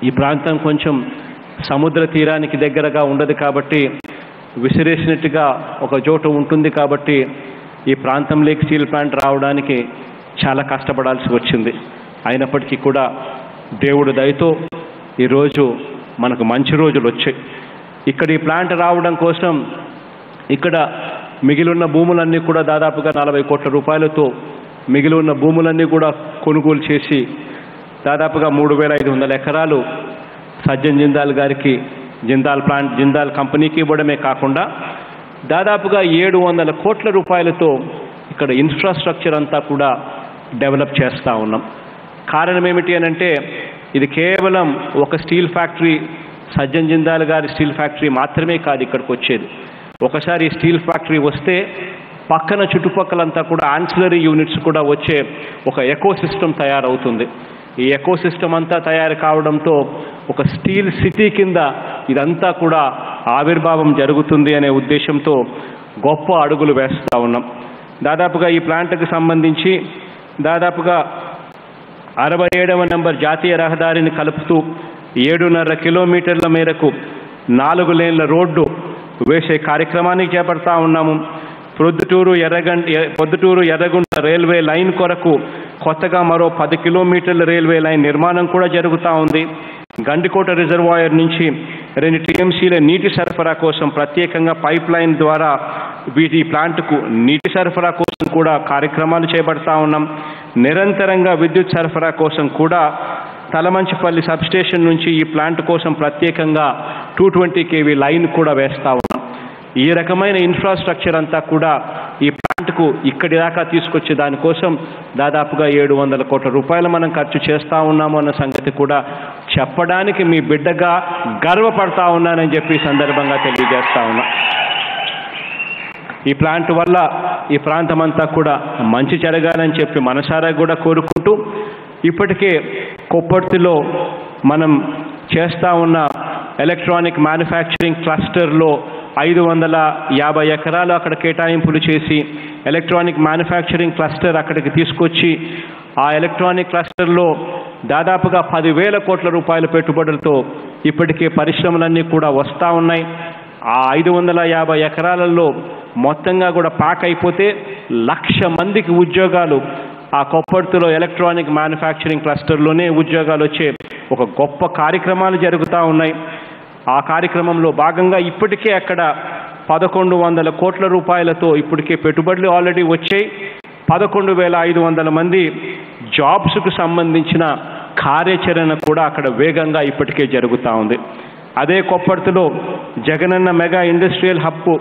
ఈ ప్రాంతం కొంచెం సముద్ర తీరానికి దగ్గరగా ఉండదు కాబట్టి, విసిరేసినట్టుగా ఒక చోట ఉంటుంది కాబట్టి ఈ ప్రాంతంలోకి స్టీల్ ప్లాంట్ రావడానికి చాలా కష్టపడాల్సి వచ్చింది. అయినప్పటికీ కూడా దేవుడి దయతో ఈరోజు మనకు మంచి రోజులు వచ్చాయి. ఇక్కడ ఈ ప్లాంట్ రావడం కోసం ఇక్కడ మిగిలిన భూములన్నీ కూడా దాదాపుగా 40 కోట్ల రూపాయలతో మిగిలి ఉన్న భూములన్నీ కూడా కొనుగోలు చేసి దాదాపుగా 3,500 ఎకరాలు సజ్జన్ జిందాల్ గారికి జిందాల్ కంపెనీకి ఇవ్వడమే కాకుండా దాదాపుగా 700 కోట్ల రూపాయలతో ఇక్కడ ఇన్ఫ్రాస్ట్రక్చర్ అంతా కూడా డెవలప్ చేస్తూ ఉన్నాం. కారణం ఏమిటి అని అంటే ఇది కేవలం ఒక స్టీల్ ఫ్యాక్టరీ, సజ్జన్ జిందాల్ గారి స్టీల్ ఫ్యాక్టరీ మాత్రమే కాదు ఇక్కడికి వచ్చేది. ఒకసారి ఈ స్టీల్ ఫ్యాక్టరీ వస్తే పక్కన చుట్టుపక్కలంతా కూడా ఆన్సిలరీ యూనిట్స్ కూడా వచ్చే ఒక ఎకో సిస్టమ్ తయారవుతుంది. ఈ ఎకో సిస్టమ్ అంతా తయారు కావడంతో ఒక స్టీల్ సిటీ కింద ఇదంతా కూడా ఆవిర్భావం జరుగుతుంది అనే ఉద్దేశంతో గొప్ప అడుగులు వేస్తూ ఉన్నాం. దాదాపుగా ఈ ప్లాంట్కి సంబంధించి దాదాపుగా 67వ నెంబర్ జాతీయ రహదారిని కలుపుతూ 7.5 కిలోమీటర్ల మేరకు 4 లేన్ల రోడ్డు వేసే కార్యక్రమాన్ని చేపడతా ఉన్నాము. ప్రొద్దుటూరు ఎర్రగుంట రైల్వే లైన్ కొరకు కొత్తగా మరో 10 కిలోమీటర్ల రైల్వే లైన్ నిర్మాణం కూడా జరుగుతూ ఉంది. గండికోట రిజర్వాయర్ నుంచి 2 టీఎంసీల నీటి సరఫరా కోసం ప్రత్యేకంగా పైప్ లైన్ ద్వారా వీటి ప్లాంట్కు నీటి సరఫరా కోసం కూడా కార్యక్రమాలు చేపడతా ఉన్నాం. నిరంతరంగా విద్యుత్ సరఫరా కోసం కూడా తలమంచిపల్లి సబ్స్టేషన్ నుంచి ఈ ప్లాంట్ కోసం ప్రత్యేకంగా 220 kV లైన్ కూడా వేస్తూ ఉన్నాం. ఈ రకమైన ఇన్ఫ్రాస్ట్రక్చర్ అంతా కూడా ఈ ప్లాంట్కు ఇక్కడి దాకా తీసుకొచ్చే దానికోసం దాదాపుగా 700 కోట్ల రూపాయలు మనం ఖర్చు చేస్తూ ఉన్నాము అన్న సంగతి కూడా చెప్పడానికి మీ బిడ్డగా గర్వపడతా ఉన్నానని చెప్పి ఈ సందర్భంగా తెలియజేస్తా ఉన్నా. ఈ ప్లాంట్ వల్ల ఈ ప్రాంతం అంతా కూడా మంచి జరగాలని చెప్పి మనసారా కూడా కోరుకుంటూ ఇప్పటికే కొప్పర్తిలో మనం చేస్తూ ఉన్న ఎలక్ట్రానిక్ మ్యానుఫ్యాక్చరింగ్ క్లస్టర్లో 550 ఎకరాలు అక్కడ కేటాయింపులు చేసి ఎలక్ట్రానిక్ మ్యానుఫ్యాక్చరింగ్ క్లస్టర్ అక్కడికి తీసుకొచ్చి ఆ ఎలక్ట్రానిక్ క్లస్టర్లో దాదాపుగా 10,000 కోట్ల రూపాయల పెట్టుబడులతో ఇప్పటికే పరిశ్రమలన్నీ కూడా వస్తూ ఉన్నాయి. ఆ 550 ఎకరాలలో మొత్తంగా కూడా ప్యాక్ అయిపోతే 1,00,000 మందికి ఉద్యోగాలు ఆ కొప్పర్తిలో ఎలక్ట్రానిక్ మ్యానుఫ్యాక్చరింగ్ క్లస్టర్లోనే ఉద్యోగాలు వచ్చే ఒక గొప్ప కార్యక్రమాలు జరుగుతూ ఉన్నాయి. ఆ కార్యక్రమంలో భాగంగా ఇప్పటికే అక్కడ 1,100 కోట్ల రూపాయలతో ఇప్పటికే పెట్టుబడులు ఆల్రెడీ వచ్చాయి. 11,500 మంది జాబ్స్కు సంబంధించిన కార్యాచరణ కూడా అక్కడ వేగంగా ఇప్పటికే జరుగుతూ ఉంది. అదే కొప్పర్తిలో జగనన్న మెగా ఇండస్ట్రియల్ హబ్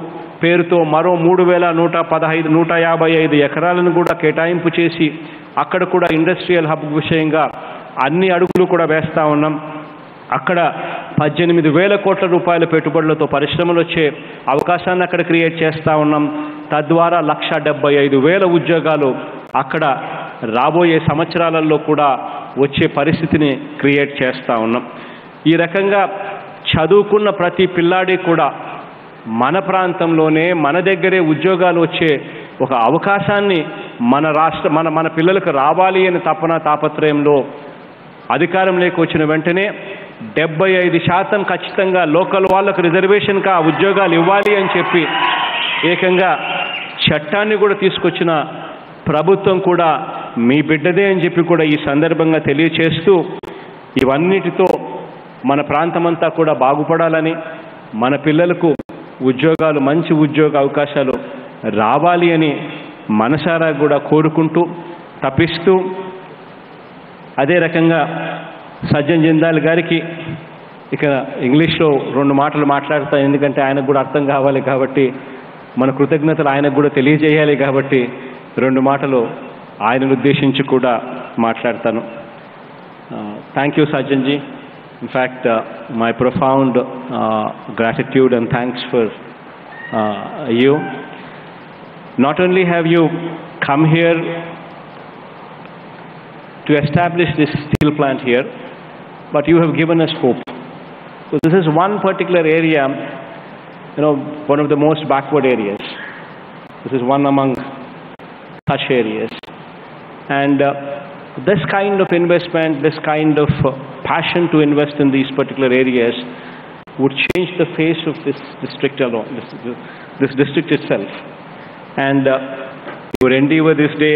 పేరుతో మరో 3,155 ఎకరాలను కూడా కేటాయింపు చేసి అక్కడ కూడా ఇండస్ట్రియల్ హబ్ విషయంగా అన్ని అడుగులు కూడా వేస్తూ ఉన్నాం. అక్కడ 18,000 కోట్ల రూపాయల పెట్టుబడులతో పరిశ్రమలు వచ్చే అవకాశాన్ని అక్కడ క్రియేట్ చేస్తూ ఉన్నాం. తద్వారా 1,75,000 ఉద్యోగాలు అక్కడ రాబోయే సంవత్సరాలలో కూడా వచ్చే పరిస్థితిని క్రియేట్ చేస్తూ ఉన్నాం. ఈ రకంగా చదువుకున్న ప్రతి పిల్లాడి కూడా మన ప్రాంతంలోనే మన దగ్గరే ఉద్యోగాలు వచ్చే ఒక అవకాశాన్ని మన పిల్లలకు రావాలి అని తాపత్రయంలో అధికారంలోకి వచ్చిన వెంటనే 75% ఖచ్చితంగా లోకల్ వాళ్ళకు రిజర్వేషన్గా ఉద్యోగాలు ఇవ్వాలి అని చెప్పి ఏకంగా చట్టాన్ని కూడా తీసుకొచ్చిన ప్రభుత్వం కూడా మీ బిడ్డదే అని చెప్పి కూడా ఈ సందర్భంగా తెలియచేస్తూ ఇవన్నిటితో మన ప్రాంతమంతా కూడా బాగుపడాలని మన పిల్లలకు ఉద్యోగాలు మంచి ఉద్యోగ అవకాశాలు రావాలి అని మనసారా కూడా కోరుకుంటూ తప్పిస్తూ అదే రకంగా సజ్జన్ జిందాల్ గారికి ఇక ఇంగ్లీష్లో 2 మాటలు మాట్లాడతాను, ఎందుకంటే ఆయనకు కూడా అర్థం కావాలి కాబట్టి మన కృతజ్ఞతలు ఆయనకు కూడా తెలియజేయాలి కాబట్టి 2 మాటలు ఆయనను ఉద్దేశించి కూడా మాట్లాడతాను. Thank you Sajjan ji. In fact, my profound gratitude and thanks for you. Not only have you come here to establish this steel plant here, but you have given us hope. So this is one particular area, one of the most backward areas. This is one among such areas. And this kind of investment, this kind of passion to invest in these particular areas would change the face of this district alone, this district itself. And your endeavor this day,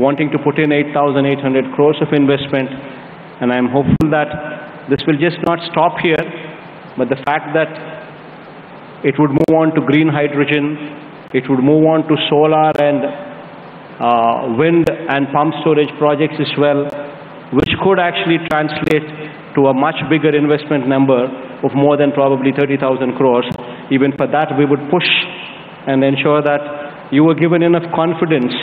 wanting to put in 8,800 crores of investment, and I am hopeful that this will just not stop here, but the fact that it would move on to green hydrogen, it would move on to solar and wind and pump storage projects as well, which could actually translate to a much bigger investment number of more than probably 30,000 crores. Even for that, we would push and ensure that you were given enough confidence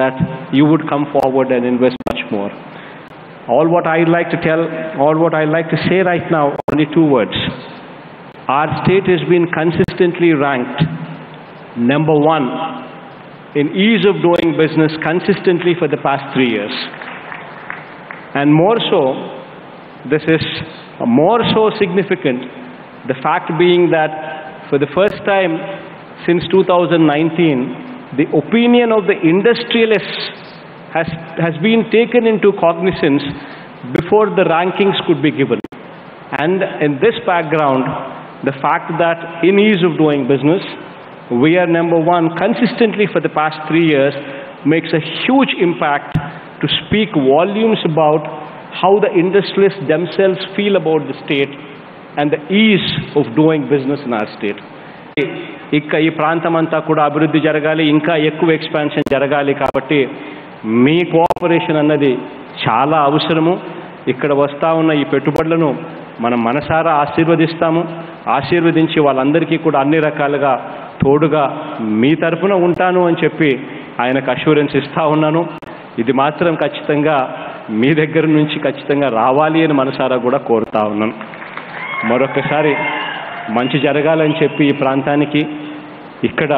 that you would come forward and invest much more. All what I'd like to say right now, only two words. Our state has been consistently ranked number 1 in ease of doing business consistently for the past 3 years. And more so, this is more so significant, the fact being that for the first time since 2019, the opinion of the industrialists has been taken into cognizance before the rankings could be given. And in this background, the fact that in ease of doing business, we are number 1 consistently for the past 3 years makes a huge impact to speak volumes about how the industrialists themselves feel about the state and the ease of doing business in our state. ఈ ప్రాంతం అంతా కూడా అభివృద్ధి జరగాలి, ఇంకా ఎక్కువ ఎక్స్పాన్షన్ జరగాలి కాబట్టి మీ కోఆపరేషన్ అన్నది చాలా అవసరము. ఇక్కడ వస్తూ ఉన్న ఈ పెట్టుబడులను మనం మనసారా ఆశీర్వదిస్తాము. ఆశీర్వదించి వాళ్ళందరికీ కూడా అన్ని రకాలుగా తోడుగా మీ తరఫున ఉంటాను అని చెప్పి ఆయనకు అష్యూరెన్స్ ఇస్తూ ఉన్నాను. ఇది మాత్రం ఖచ్చితంగా మీ దగ్గర నుంచి ఖచ్చితంగా రావాలి అని మనసారా కూడా కోరుతా ఉన్నాను. మరొకసారి మంచి జరగాలని చెప్పి ఈ ప్రాంతానికి ఇక్కడ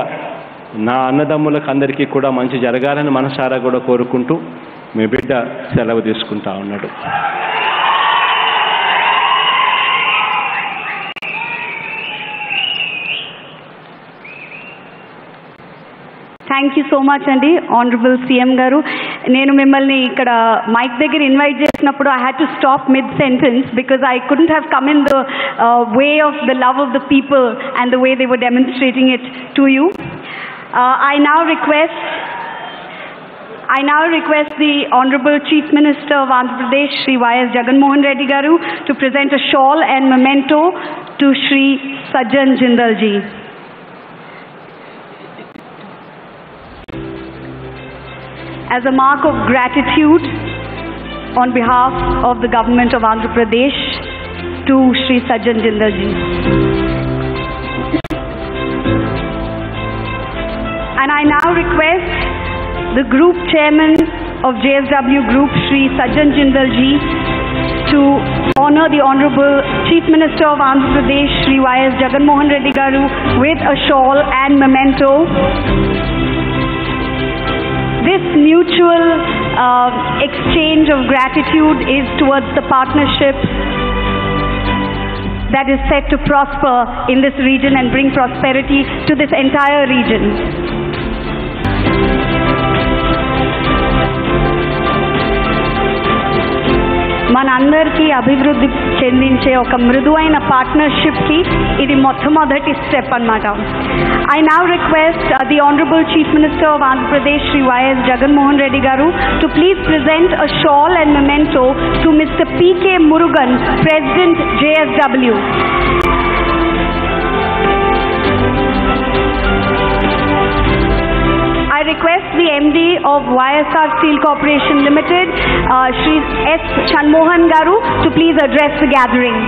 నా అన్నదమ్ములకు అందరికీ కూడా మంచి జరగాలని మనసారా కూడా కోరుకుంటూ మీ బిడ్డ సెలవు తీసుకుంటా ఉన్నాడు. థ్యాంక్ యూ సో మచ్ అండి ఆనరబుల్ సీఎం గారు. నేను మిమ్మల్ని ఇక్కడ మైక్ దగ్గర ఇన్వైట్ చేసినప్పుడు I had to stop mid sentence because I couldn't have come in the way of the love of the people and the way they were demonstrating it to you. I now request the Honorable Chief Minister of Andhra Pradesh, Shri Y.S. Jagannath Reddy Garu, to present a shawl and memento to Shri Sajjan Jindal ji. As a mark of gratitude on behalf of the government of Andhra Pradesh to Shri Sajjan Jindal ji. And I now request the Group Chairman of JSW Group, Shri Sajjan Jindal ji, to honor the Honorable Chief Minister of Andhra Pradesh, Shri Y.S. Jagannath Reddy Garu, with a shawl and memento. This mutual exchange of gratitude is towards the partnership that is set to prosper in this region and bring prosperity to this entire region. మనందరికీ అభివృద్ధి చెందించే ఒక మృదువైన పార్ట్నర్షిప్కి ఇది మొట్టమొదటి స్టెప్ అన్నమాట. I now request the Honorable Chief Minister of Andhra Pradesh, Shri Y.S. Jagannath Reddy Garu, to please present a shawl and memento to Mr. P.K. Murugan, President JSW. I request the MD of YSR Steel Corporation Limited, Shri S. Chanmohan Garu, to please address the gathering.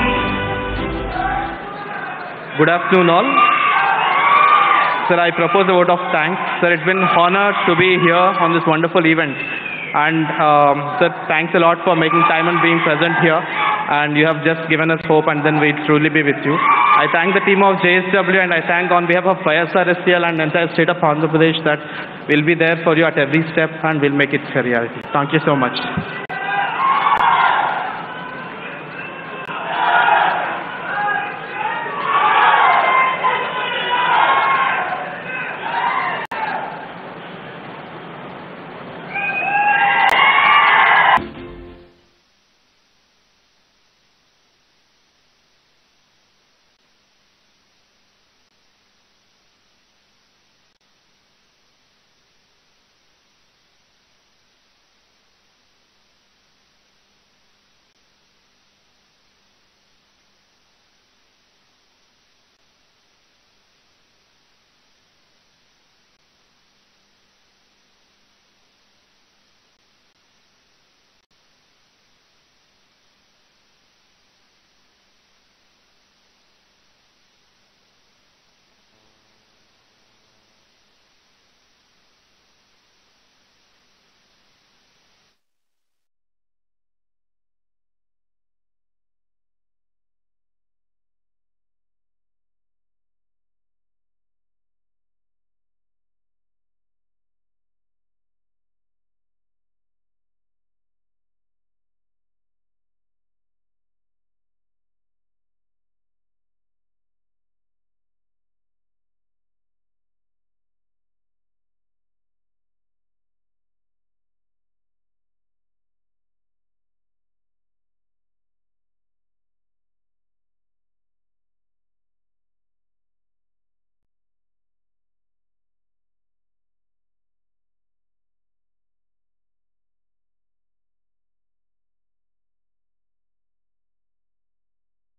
Good afternoon all. Sir, I propose a vote of thanks. Sir, it's been an honor to be here on this wonderful event. And sir, thanks a lot for making time and being present here. And you have just given us hope, and then we'll truly be with you. I thank the team of JSW, and I thank on behalf of YSRSCL and entire state of Andhra Pradesh that we'll be there for you at every step and we'll make it a reality. Thank you so much.